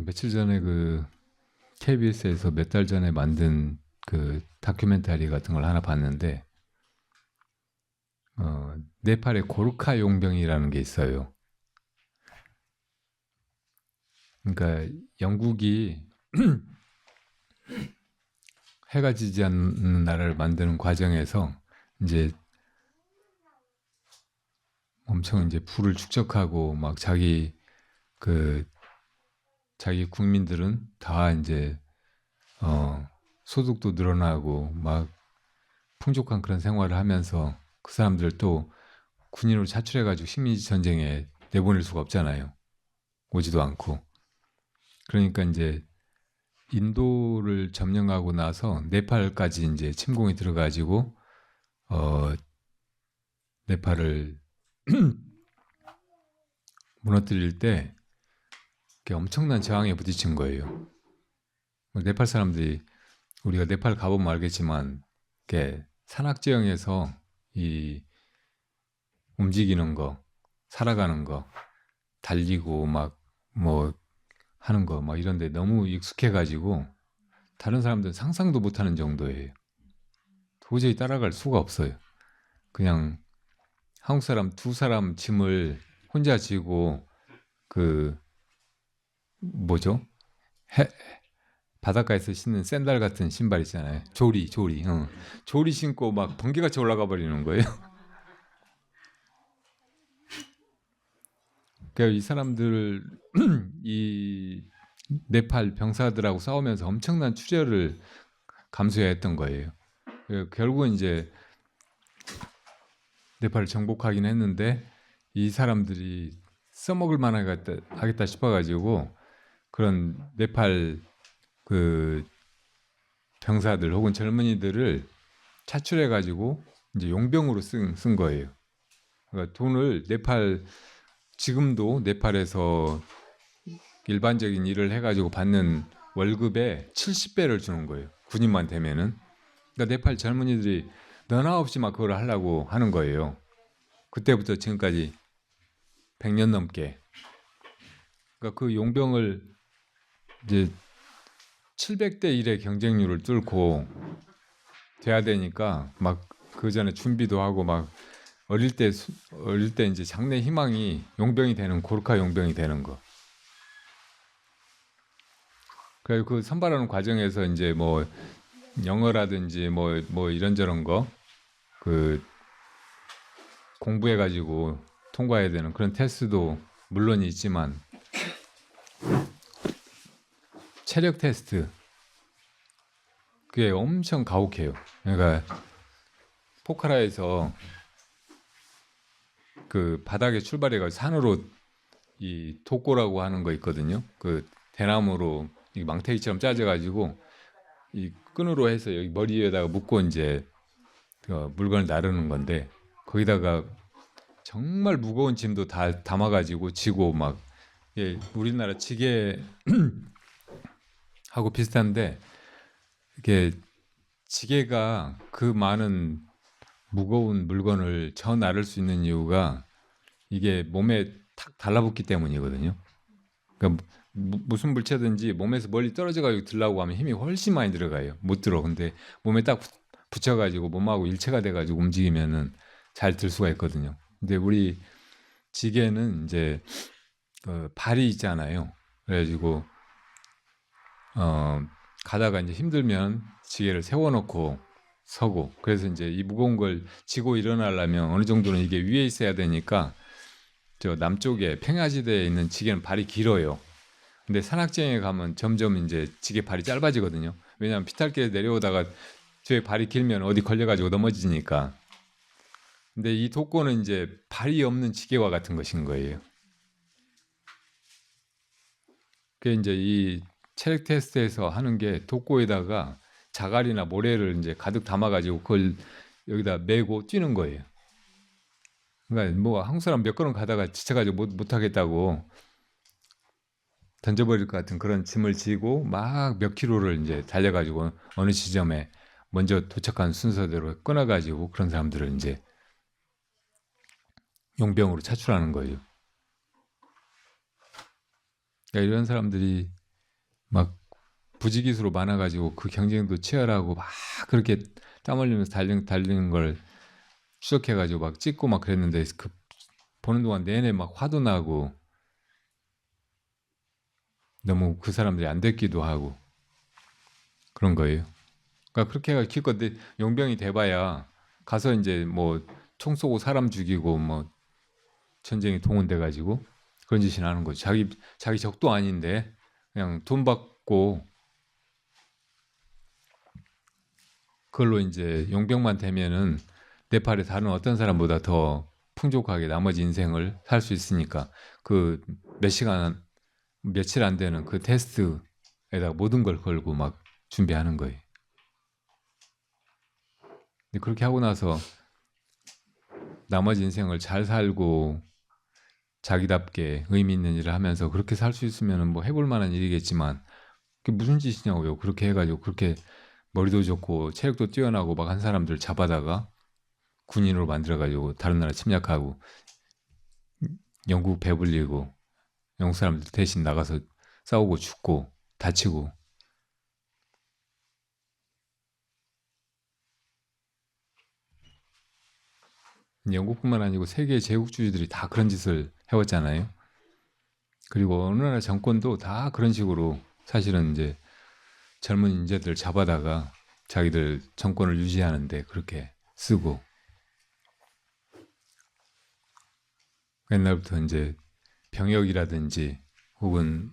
며칠 전에 그 KBS에서 몇 달 전에 만든 그 다큐멘터리 같은 걸 하나 봤는데 네팔의 고르카 용병이라는 게 있어요. 그러니까 영국이 해가 지지 않는 나라를 만드는 과정에서 이제 엄청 이제 부를 축적하고 막 자기 국민들은 다 이제 소득도 늘어나고 막 풍족한 그런 생활을 하면서 그 사람들 또 군인으로 차출해가지고 식민지 전쟁에 내보낼 수가 없잖아요. 오지도 않고. 그러니까 이제 인도를 점령하고 나서 네팔까지 이제 침공이 들어가지고 네팔을 무너뜨릴 때 엄청난 저항에 부딪힌 거예요. 네팔 사람들이 우리가 네팔 가보면 알겠지만 산악지형에서 이 움직이는 거, 살아가는 거, 달리고 막 뭐 하는 거 막 이런데 너무 익숙해가지고 다른 사람들은 상상도 못하는 정도예요. 도저히 따라갈 수가 없어요. 그냥 한국 사람 두 사람 짐을 혼자 지고 그 뭐죠? 바닷가에서 신는 샌들 같은 신발 있잖아요. 조리. 조리 신고 막 번개같이 올라가 버리는 거예요. 그러니까 이 사람들 이 네팔 병사들하고 싸우면서 엄청난 출혈을 감수해야 했던 거예요. 결국은 이제 네팔을 정복하긴 했는데 이 사람들이 써먹을 만하겠다 싶어가지고 그런 네팔 그 병사들 혹은 젊은이들을 차출해가지고 이제 용병으로 쓴 거예요. 그러니까 돈을 지금도 네팔에서 일반적인 일을 해가지고 받는 월급의 70배를 주는 거예요. 군인만 되면은. 그러니까 네팔 젊은이들이 너나 없이 막 그걸 하려고 하는 거예요. 그때부터 지금까지 100년 넘게. 그러니까 그 용병을 이제 700대 1의 경쟁률을 뚫고 돼야 되니까 막 그 전에 준비도 하고 막 어릴 때 이제 장래 희망이 용병이 되는 고르카 용병이 되는 거. 그래서 그 선발하는 과정에서 이제 뭐 영어라든지 뭐 이런저런 거 그 공부해가지고 통과해야 되는 그런 테스트도 물론 있지만 체력 테스트 그게 엄청 가혹해요. 그러니까 포카라에서 그 바닥에 출발해가지고 산으로 이 독고라고 하는 거 있거든요. 그 대나무로 이 망태기처럼 짜져가지고 이 끈으로 해서 여기 머리 위에다가 묶고 이제 그 물건을 나르는 건데 거기다가 정말 무거운 짐도 다 담아가지고 지고 막 우리나라 지게하고 비슷한데 이게 지게가 그 많은 무거운 물건을 저 나를 수 있는 이유가 이게 몸에 탁 달라붙기 때문이거든요. 그러니까 무슨 물체든지 몸에서 멀리 떨어져가지고 들라고 하면 힘이 훨씬 많이 들어가요. 못 들어. 근데 몸에 딱 붙여가지고 몸하고 일체가 돼가지고 움직이면은 잘 들 수가 있거든요. 근데 우리 지게는 이제 발이 있잖아요. 그래가지고 가다가 이제 힘들면 지게를 세워놓고 서고 그래서 이제 이 무거운 걸 지고 일어나려면 어느 정도는 이게 위에 있어야 되니까 저 남쪽에 평야지대에 있는 지게는 발이 길어요. 근데 산악지형에 가면 점점 이제 지게 발이 짧아지거든요. 왜냐하면 비탈길에 내려오다가 뒤에 발이 길면 어디 걸려가지고 넘어지니까. 근데 이 독고는 이제 발이 없는 지게와 같은 것인 거예요. 그게 이제 이 체력 테스트에서 하는 게 독고에다가 자갈이나 모래를 이제 가득 담아가지고 그걸 여기다 메고 뛰는 거예요. 그러니까 뭐 한국 사람 몇 걸음 가다가 지쳐가지고 못 하겠다고 던져버릴 것 같은 그런 짐을 지고 막 몇 킬로를 이제 달려가지고 어느 지점에 먼저 도착한 순서대로 끊어가지고 그런 사람들을 이제 용병으로 차출하는 거예요. 그러니까 이런 사람들이 막 부지기수로 많아가지고 그 경쟁도 치열하고 막 그렇게 땀 흘리면서 달리는 걸 추적해가지고 막 찍고 막 그랬는데 그 보는 동안 내내 막 화도 나고 너무 그 사람들이 안 됐기도 하고 그런 거예요. 그러니까 그렇게 해가 기껏 용병이 돼봐야 가서 이제 뭐 총 쏘고 사람 죽이고 뭐 전쟁에 동원돼 가지고 그런 짓이나 하는 거죠. 자기 적도 아닌데 그냥 돈 받고 그걸로 이제 용병만 되면은 네팔의 다른 어떤 사람보다 더 풍족하게 나머지 인생을 살 수 있으니까 그 몇 시간 며칠 안 되는 그 테스트에다 모든 걸 걸고 막 준비하는 거예요. 근데 그렇게 하고 나서 나머지 인생을 잘 살고 자기답게 의미 있는 일을 하면서 그렇게 살 수 있으면 뭐 해볼 만한 일이겠지만 그게 무슨 짓이냐고요. 그렇게 해가지고 그렇게 머리도 좋고 체력도 뛰어나고 막 한 사람들 잡아다가 군인으로 만들어가지고 다른 나라 침략하고 영국 배불리고 영국 사람들 대신 나가서 싸우고 죽고 다치고 영국뿐만 아니고 세계 제국주의들이 다 그런 짓을 해왔잖아요. 그리고 어느 나라 정권도 다 그런 식으로 사실은 이제 젊은 인재들 잡아다가 자기들 정권을 유지하는데 그렇게 쓰고 옛날부터 이제 병역이라든지 혹은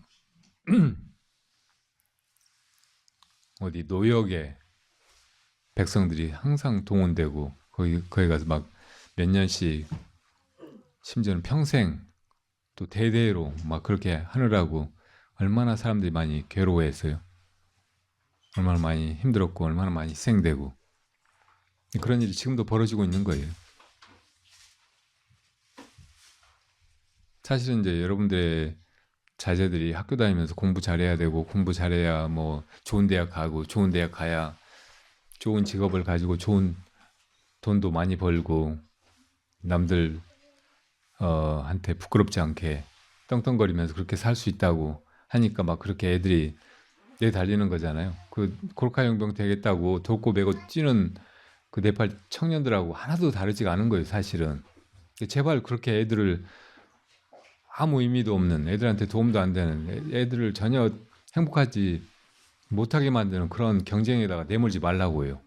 어디 노역에 백성들이 항상 동원되고 거기 가서 막 몇 년씩 심지어는 평생 또 대대로 막 그렇게 하느라고 얼마나 사람들이 많이 괴로워했어요. 얼마나 많이 힘들었고 얼마나 많이 희생되고 그런 일이 지금도 벌어지고 있는 거예요. 사실은 이제 여러분들의 자제들이 학교 다니면서 공부 잘해야 되고 공부 잘해야 뭐 좋은 대학 가고 좋은 대학 가야 좋은 직업을 가지고 좋은 돈도 많이 벌고 남들 한테 부끄럽지 않게 떵떵거리면서 그렇게 살 수 있다고 하니까 막 그렇게 애들이 내달리는 거잖아요. 그 골카 용병 되겠다고 돕고 매고 뛰는 그 네팔 청년들하고 하나도 다르지가 않은 거예요, 사실은. 제발 그렇게 애들을 아무 의미도 없는 애들한테 도움도 안 되는 애들을 전혀 행복하지 못하게 만드는 그런 경쟁에다가 내몰지 말라고요.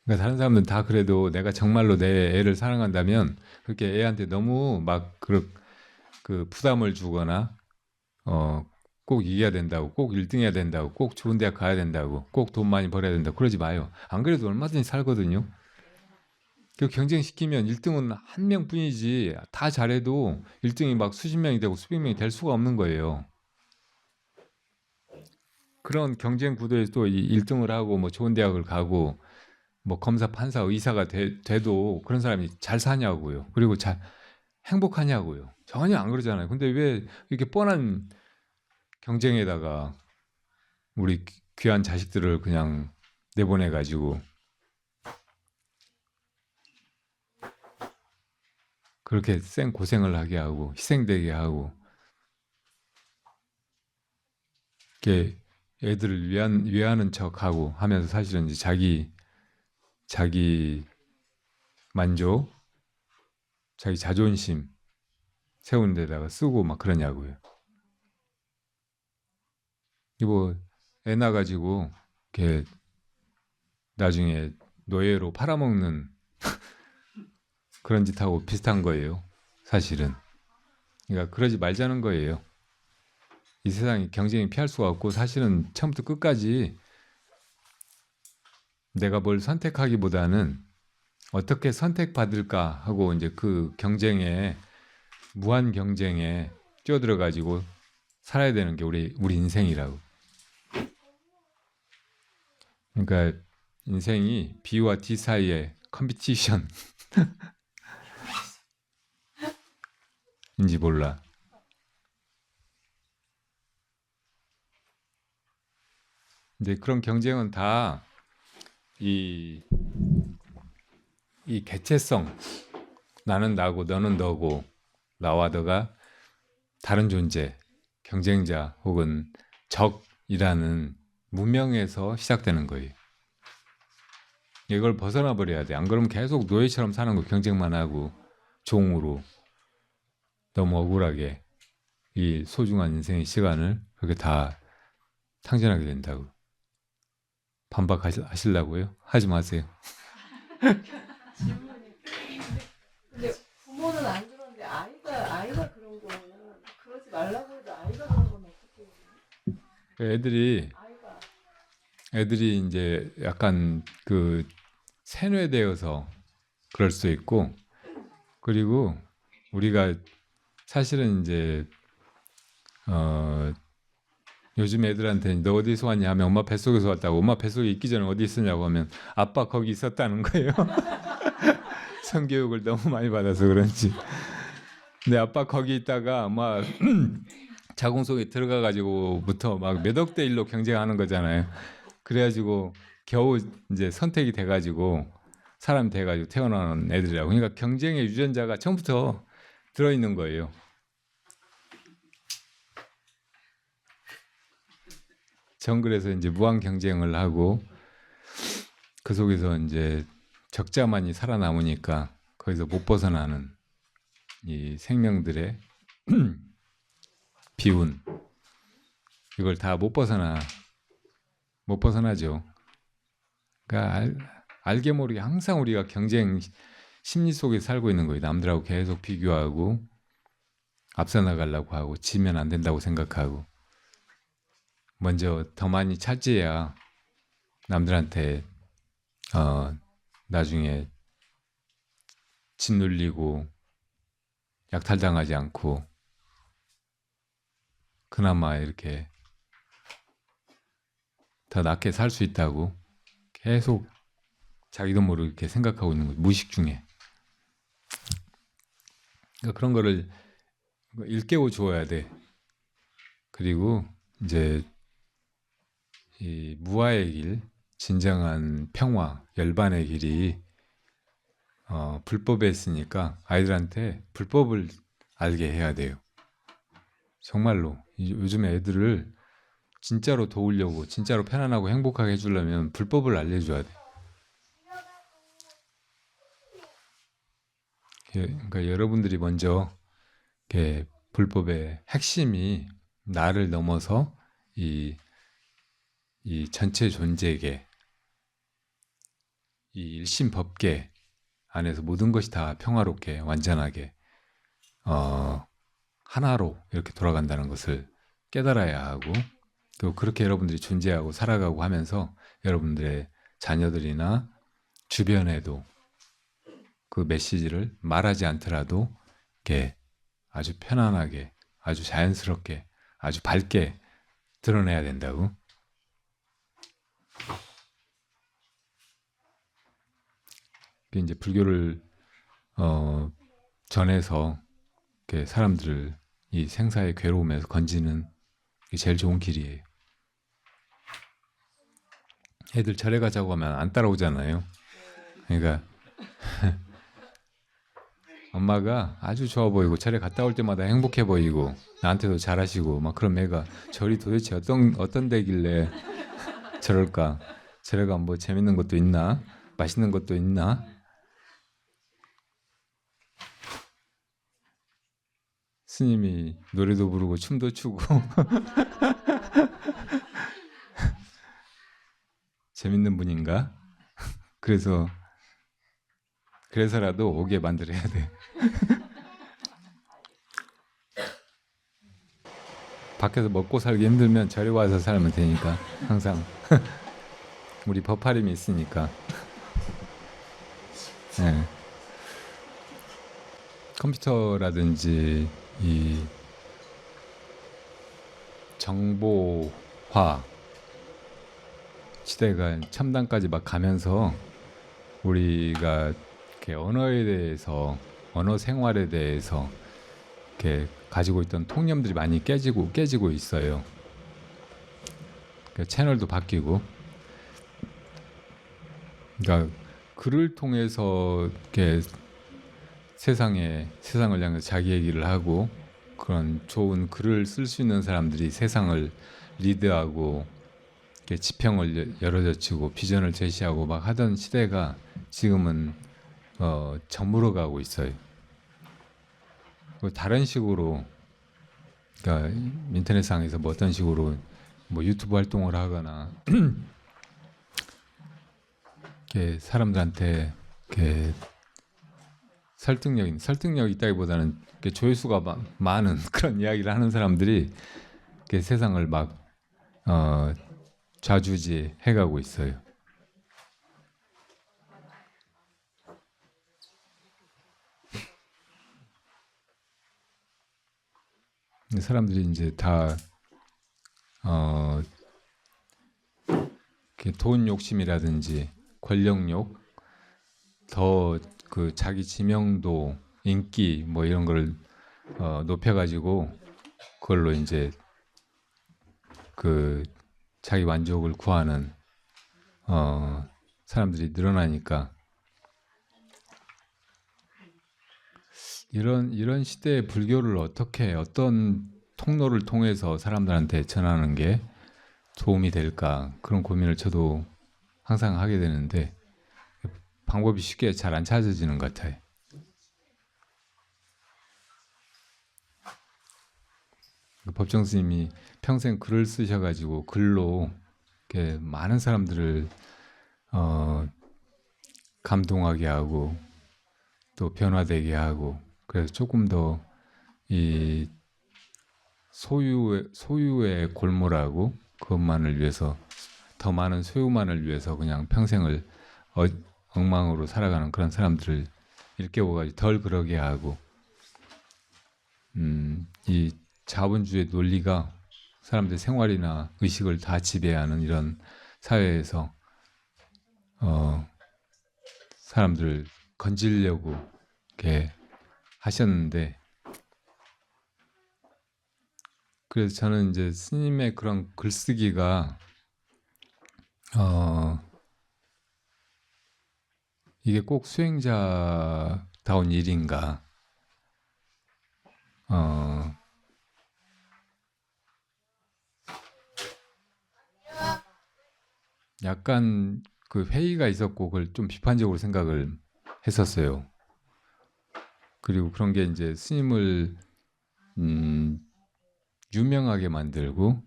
그러니까 다른 사람들은 다 그래도 내가 정말로 내 애를 사랑한다면 그렇게 애한테 너무 막 그 부담을 주거나 꼭 이겨야 된다고, 꼭 1등 해야 된다고, 꼭 좋은 대학 가야 된다고, 꼭 돈 많이 벌어야 된다고 그러지 마요. 안 그래도 얼마든지 살거든요. 그 경쟁시키면 1등은 한 명뿐이지 다 잘해도 1등이 막 수십 명이 되고 수백 명이 될 수가 없는 거예요. 그런 경쟁 구도에 또 1등을 하고 뭐 좋은 대학을 가고 뭐 검사, 판사, 의사가 돼도 그런 사람이 잘 사냐고요. 그리고 잘 행복하냐고요. 전혀 안 그러잖아요. 근데 왜 이렇게 뻔한 경쟁에다가 우리 귀한 자식들을 그냥 내보내가지고 그렇게 생 고생을 하게 하고 희생되게 하고 이렇게 애들을 위하는 척하고 하면서 사실은 이제 자기 만족, 자기 자존심 세우는 데다가 쓰고 막 그러냐고요. 이거 애 낳아가지고 이렇게 나중에 노예로 팔아먹는 그런 짓하고 비슷한 거예요. 사실은. 그러니까 그러지 말자는 거예요. 이 세상에 경쟁이 피할 수가 없고 사실은 처음부터 끝까지 내가 뭘 선택하기보다는 어떻게 선택받을까 하고 이제 그 경쟁에 무한 경쟁에 뛰어들어 가지고 살아야 되는 게 우리 인생이라고. 그러니까 인생이 B와 D 사이의 컴피티션인지 몰라. 이제 그런 경쟁은 다 이 개체성, 나는 나고 너는 너고 나와 너가 다른 존재, 경쟁자 혹은 적이라는 무명에서 시작되는 거예요. 이걸 벗어나 버려야 돼. 안 그러면 계속 노예처럼 사는 거 경쟁만 하고 종으로 너무 억울하게 이 소중한 인생의 시간을 그렇게 다 탕진하게 된다고. 반박하시려고요? 하지 마세요. 질문이. 근데 부모는 안 그런데 아이가 그런 거는 그러지 말라고 해도 아이가 그런 건 어떻게 해요? 애들이 이제 약간 그 세뇌되어서 그럴 수 있고, 그리고 우리가 사실은 이제 요즘 애들한테 너 어디서 왔냐 하면 엄마 뱃속에서 왔다고. 엄마 뱃속에 있기 전에 어디 있었냐고 하면 아빠 거기 있었다는 거예요. 성교육을 너무 많이 받아서 그런지. 근데 아빠 거기 있다가 막 자궁 속에 들어가 가지고부터 막 몇 억대 일로 경쟁하는 거잖아요. 그래가지고 겨우 이제 선택이 돼가지고 사람 돼가지고 태어나는 애들이라고. 그러니까 경쟁의 유전자가 처음부터 들어있는 거예요. 정글에서 이제 무한 경쟁을 하고 그 속에서 이제 적자만이 살아남으니까 거기서 못 벗어나는 이 생명들의 비운, 이걸 다 못 벗어나죠. 그러니까 알게 모르게 항상 우리가 경쟁 심리 속에 살고 있는 거예요. 남들하고 계속 비교하고 앞서 나가려고 하고 지면 안 된다고 생각하고 먼저 더 많이 차지해야 남들한테 나중에 짓눌리고 약탈당하지 않고 그나마 이렇게 더 낫게 살 수 있다고 계속 자기도 모르게 이렇게 생각하고 있는 거예요. 무의식 중에. 그러니까 그런 거를 일깨워 주어야 돼. 그리고 이제 이 무아의 길, 진정한 평화, 열반의 길이 불법에 있으니까 아이들한테 불법을 알게 해야 돼요. 정말로 요즘 애들을 진짜로 도우려고, 진짜로 편안하고 행복하게 해주려면 불법을 알려줘야 돼. 그러니까 여러분들이 먼저 불법의 핵심이 나를 넘어서 이 전체 존재계, 이 일심법계 안에서 모든 것이 다 평화롭게 완전하게 하나로 이렇게 돌아간다는 것을 깨달아야 하고, 그리고 그렇게 여러분들이 존재하고 살아가고 하면서 여러분들의 자녀들이나 주변에도 그 메시지를 말하지 않더라도 이렇게 아주 편안하게, 아주 자연스럽게, 아주 밝게 드러내야 된다고. 이제 불교를 전해서 사람들을 이 생사의 괴로움에서 건지는 게 제일 좋은 길이에요. 애들 절에 가자고 하면 안 따라오잖아요. 그러니까 엄마가 아주 좋아 보이고 절에 갔다 올 때마다 행복해 보이고 나한테도 잘하시고 막 그런 애가 절이 도대체 어떤 데길래 저럴까? 절에 가면 뭐 재밌는 것도 있나? 맛있는 것도 있나? 스님이 노래도 부르고 춤도 추고 재밌는 분인가? 그래서라도 오게 만들어야 돼. 밖에서 먹고 살기 힘들면 절에 와서 살면 되니까 항상 우리 버파림이 있으니까. 네. 컴퓨터라든지 이 정보화 시대가 첨단까지 막 가면서 우리가 이렇게 언어에 대해서, 언어 생활에 대해서 이렇게 가지고 있던 통념들이 많이 깨지고 있어요. 그러니까 채널도 바뀌고, 그러니까 글을 통해서 이렇게 세상을 향해서 자기 얘기를 하고 그런 좋은 글을 쓸 수 있는 사람들이 세상을 리드하고 이렇게 지평을 열어젖히고 비전을 제시하고 막 하던 시대가 지금은 저물어 가고 있어요. 다른 식으로 그러니까 인터넷상에서 뭐 어떤 식으로 뭐 유튜브 활동을 하거나 이렇게 사람들한테 이렇게 설득력 있다기보다는 이렇게 조회수가 많은 그런 이야기를 하는 사람들이 이렇게 세상을 막 좌지우지해가고 있어요. 사람들이 이제 다 이렇게 돈 욕심이라든지 권력욕, 더 그 자기 지명도, 인기 뭐 이런 걸 높여가지고 그걸로 이제 그 자기 만족을 구하는 사람들이 늘어나니까 이런 시대에 불교를 어떻게 어떤 통로를 통해서 사람들한테 전하는 게 도움이 될까 그런 고민을 저도 항상 하게 되는데 방법이 쉽게 잘 안 찾아지는 것 같아요. 법정 스님이 평생 글을 쓰셔가지고 글로 이렇게 많은 사람들을 감동하게 하고 또 변화되게 하고 그래서 조금 더 이 소유의 골몰하고 그것만을 위해서 더 많은 소유만을 위해서 그냥 평생을 엉망으로 살아가는 그런 사람들을 일깨워가지고 덜 그러게 하고 이 자본주의 논리가 사람들 생활이나 의식을 다 지배하는 이런 사회에서 사람들을 건지려고 이렇게 하셨는데 그래서 저는 이제 스님의 그런 글쓰기가 이게 꼭 수행자다운 일인가 약간 그 회의가 있었고 그걸 좀 비판적으로 생각을 했었어요. 그리고 그런 게 이제 스님을 유명하게 만들고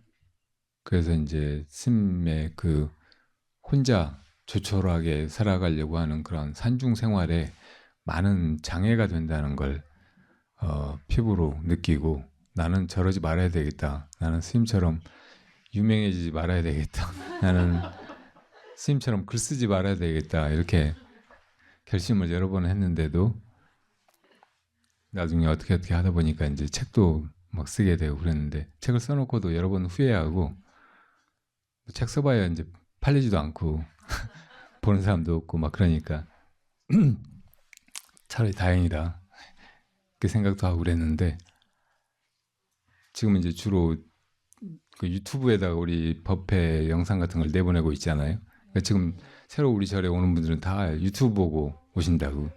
그래서 이제 스님의 그 혼자 조촐하게 살아가려고 하는 그런 산중 생활에 많은 장애가 된다는 걸 피부로 느끼고 나는 저러지 말아야 되겠다. 나는 스님처럼 유명해지지 말아야 되겠다. 나는 스님처럼 글 쓰지 말아야 되겠다. 이렇게 결심을 여러 번 했는데도 나중에 어떻게 하다 보니까 이제 책도 막 쓰게 되고 그랬는데 책을 써놓고도 여러 번 후회하고 책 써봐야 이제 팔리지도 않고 보는 사람도 없고 막 그러니까 차라리 다행이다 그 생각도 하고 그랬는데 지금 이제 주로 그 유튜브에다가 우리 법회 영상 같은 걸 내보내고 있잖아요. 그러니까 지금 새로 우리 절에 오는 분들은 다 유튜브 보고 오신다고.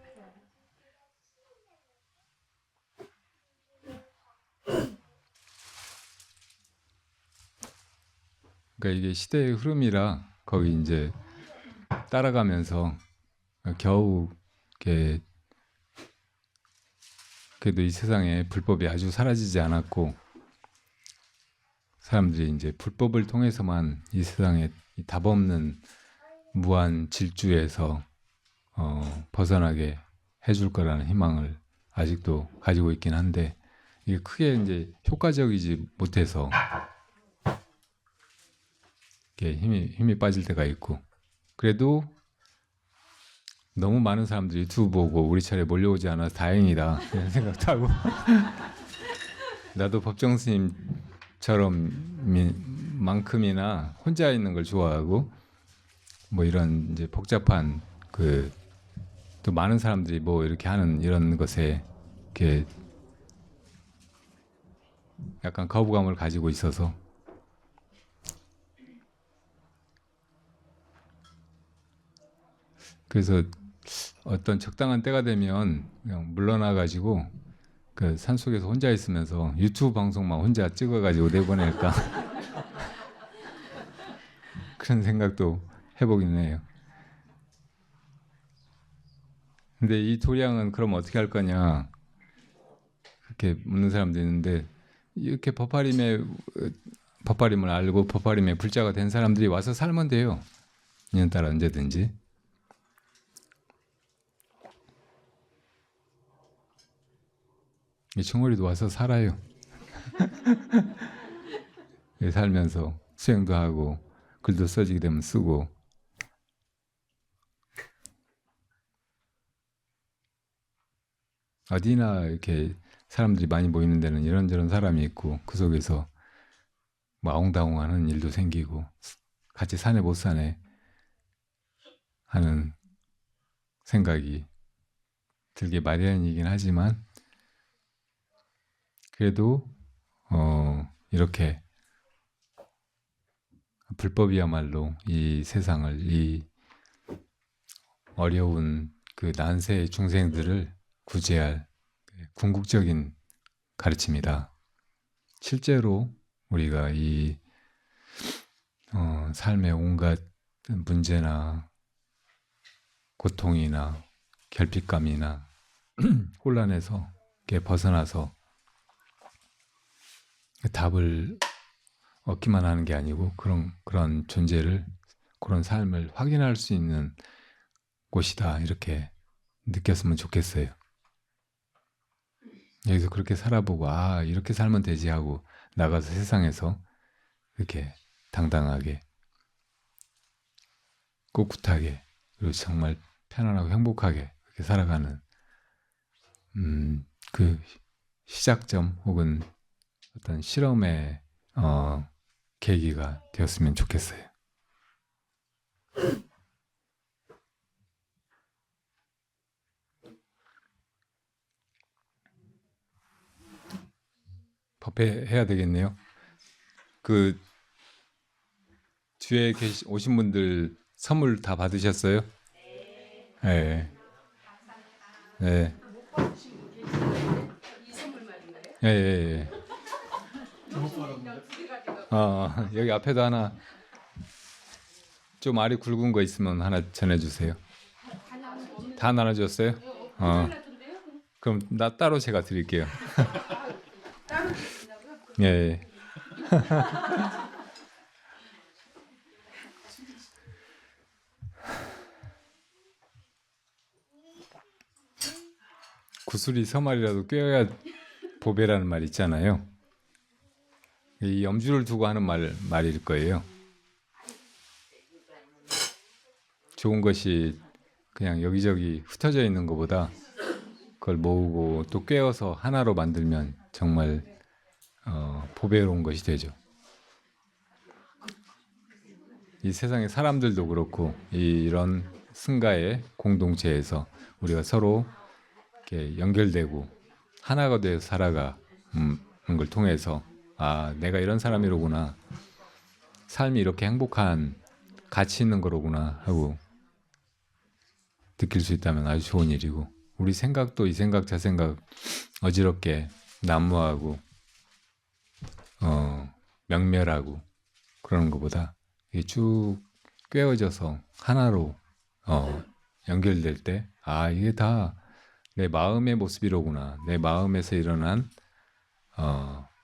그러니까 이게 시대의 흐름이라 거기 이제 따라가면서 겨우 이렇게 그래도 이 세상에 불법이 아주 사라지지 않았고 사람들이 이제 불법을 통해서만 이 세상에 답 없는 무한 질주에서 벗어나게 해줄 거라는 희망을 아직도 가지고 있긴 한데 이게 크게 이제 효과적이지 못해서 이렇게 힘이 빠질 때가 있고 그래도 너무 많은 사람들이 유튜브 보고 우리 차례 몰려오지 않아서 다행이다 이런 생각도 하고 나도 법정 스님처럼 만큼이나 혼자 있는 걸 좋아하고 뭐 이런 이제 복잡한 그 또 많은 사람들이 뭐 이렇게 하는 이런 것에 이렇게 약간 거부감을 가지고 있어서 그래서 어떤 적당한 때가 되면 그냥 물러나 가지고 그 산속에서 혼자 있으면서 유튜브 방송만 혼자 찍어가지고 내보낼까 그런 생각도 해보긴 해요. 근데 이 도량은 그럼 어떻게 할 거냐? 이렇게 묻는 사람도 있는데 이렇게 법화림을 알고 법화림의 불자가 된 사람들이 와서 살면 돼요. 인연따라 언제든지. 이 청어리도 와서 살아요. 살면서 수행도 하고 글도 써지게 되면 쓰고. 어디나 이렇게 사람들이 많이 모이는 데는 이런저런 사람이 있고 그 속에서 뭐 아웅다웅하는 일도 생기고 같이 사네 못 사네 하는 생각이 들게 마련이긴 하지만 그래도 이렇게 불법이야말로 이 세상을 이 어려운 그 난세의 중생들을 구제할 궁극적인 가르침이다. 실제로 우리가 이 삶의 온갖 문제나 고통이나 결핍감이나 혼란에서 이렇게 벗어나서 답을 얻기만 하는 게 아니고 그런 존재를 그런 삶을 확인할 수 있는 곳이다 이렇게 느꼈으면 좋겠어요. 여기서 그렇게 살아보고 아 이렇게 살면 되지 하고 나가서 세상에서 이렇게 당당하게 꿋꿋하게 그리고 정말 편안하고 행복하게 그렇게 살아가는 그 시작점 혹은 어떤 실험의 계기가 되었으면 좋겠어요. 법회해야 되겠네요. 그 뒤에 오신 분들 선물 다 받으셨어요? 네. 네. 예, 예, 예. 여기 앞에도 하나 좀 알이 굵은 거 있으면 하나 전해주세요. 다 나눠줬어요? 그럼 나 따로 제가 드릴게요. 예, 예. 구슬이 서말이라도 꿰어야 보배라는 말 있잖아요. 이 염주를 두고 하는 말일 거예요. 좋은 것이 그냥 여기저기 흩어져 있는 것보다 그걸 모으고 또 꿰어서 하나로 만들면 정말 보배로운 것이 되죠. 이 세상의 사람들도 그렇고 이런 승가의 공동체에서 우리가 서로 이렇게 연결되고 하나가 되어 살아가는 걸 통해서 아 내가 이런 사람이로구나 삶이 이렇게 행복한 가치 있는 거로구나 하고 느낄 수 있다면 아주 좋은 일이고 우리 생각도 이 생각 저 생각 어지럽게 난무하고 명멸하고 그러는 것보다 이게 쭉 꿰어져서 하나로 연결될 때 아 이게 다 내 마음의 모습이로구나 내 마음에서 일어난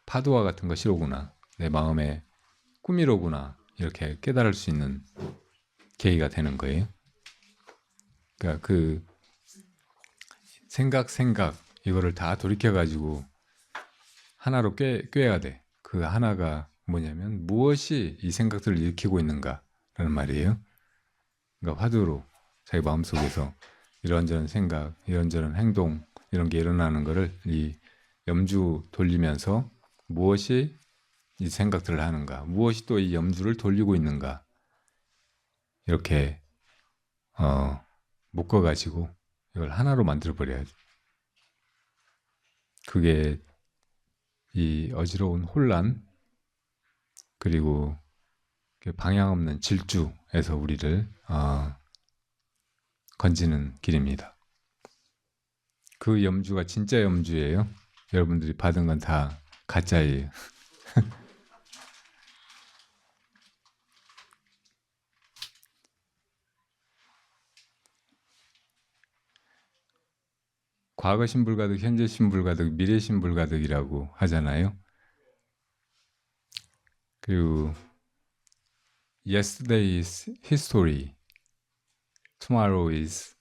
파도와 같은 것이로구나 내 마음의 꿈이로구나 이렇게 깨달을 수 있는 계기가 되는 거예요. 그러니까 그 생각 이거를 다 돌이켜가지고 하나로 꿰야 돼. 그 하나가 뭐냐면 무엇이 이 생각들을 일으키고 있는가라는 말이에요. 그러니까 화두로 자기 마음속에서 이런저런 생각, 이런저런 행동 이런 게 일어나는 거를 이 염주 돌리면서 무엇이 이 생각들을 하는가, 무엇이 또 이 염주를 돌리고 있는가 이렇게 묶어가지고 이걸 하나로 만들어버려야지. 그게 이 어지러운 혼란 그리고 방향 없는 질주에서 우리를 건지는 길입니다. 그 염주가 진짜 염주예요. 여러분들이 받은 건 다 가짜예요. 과거 신불가득, 현재 신불가득, 미래 신불가득이라고 하잖아요. 그리고 yesterday is history, tomorrow is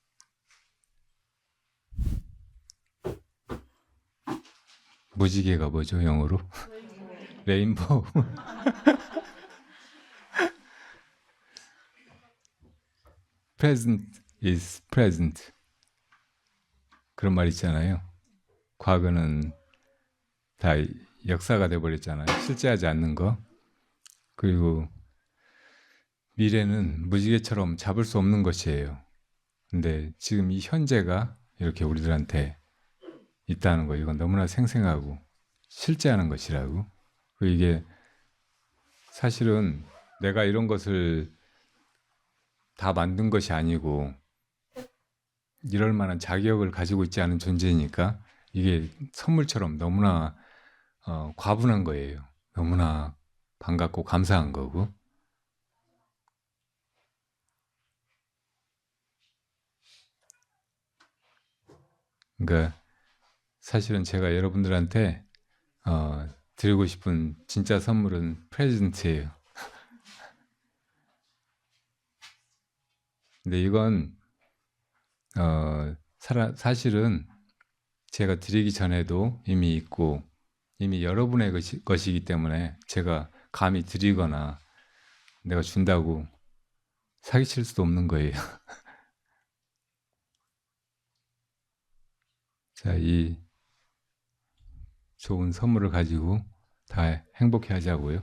무지개가 뭐죠, 영어로? 레인보우. present is present. 그런 말 있잖아요. 과거는 다 역사가 돼버렸잖아요. 실제하지 않는 거. 그리고 미래는 무지개처럼 잡을 수 없는 것이에요. 근데 지금 이 현재가 이렇게 우리들한테 있다는 거, 이건 너무나 생생하고 실제하는 것이라고. 그리고 이게 사실은 내가 이런 것을 다 만든 것이 아니고 이럴 만한 자격을 가지고 있지 않은 존재니까 이게 선물처럼 너무나 과분한 거예요. 너무나 반갑고 감사한 거고. 그러니까 사실은 제가 여러분들한테 드리고 싶은 진짜 선물은 프레젠트예요. 근데 이건 사실은 제가 드리기 전에도 이미 있고 이미 여러분의 것이기 때문에 제가 감히 드리거나 내가 준다고 사기칠 수도 없는 거예요. 자, 이 좋은 선물을 가지고 다 행복해 하자고요.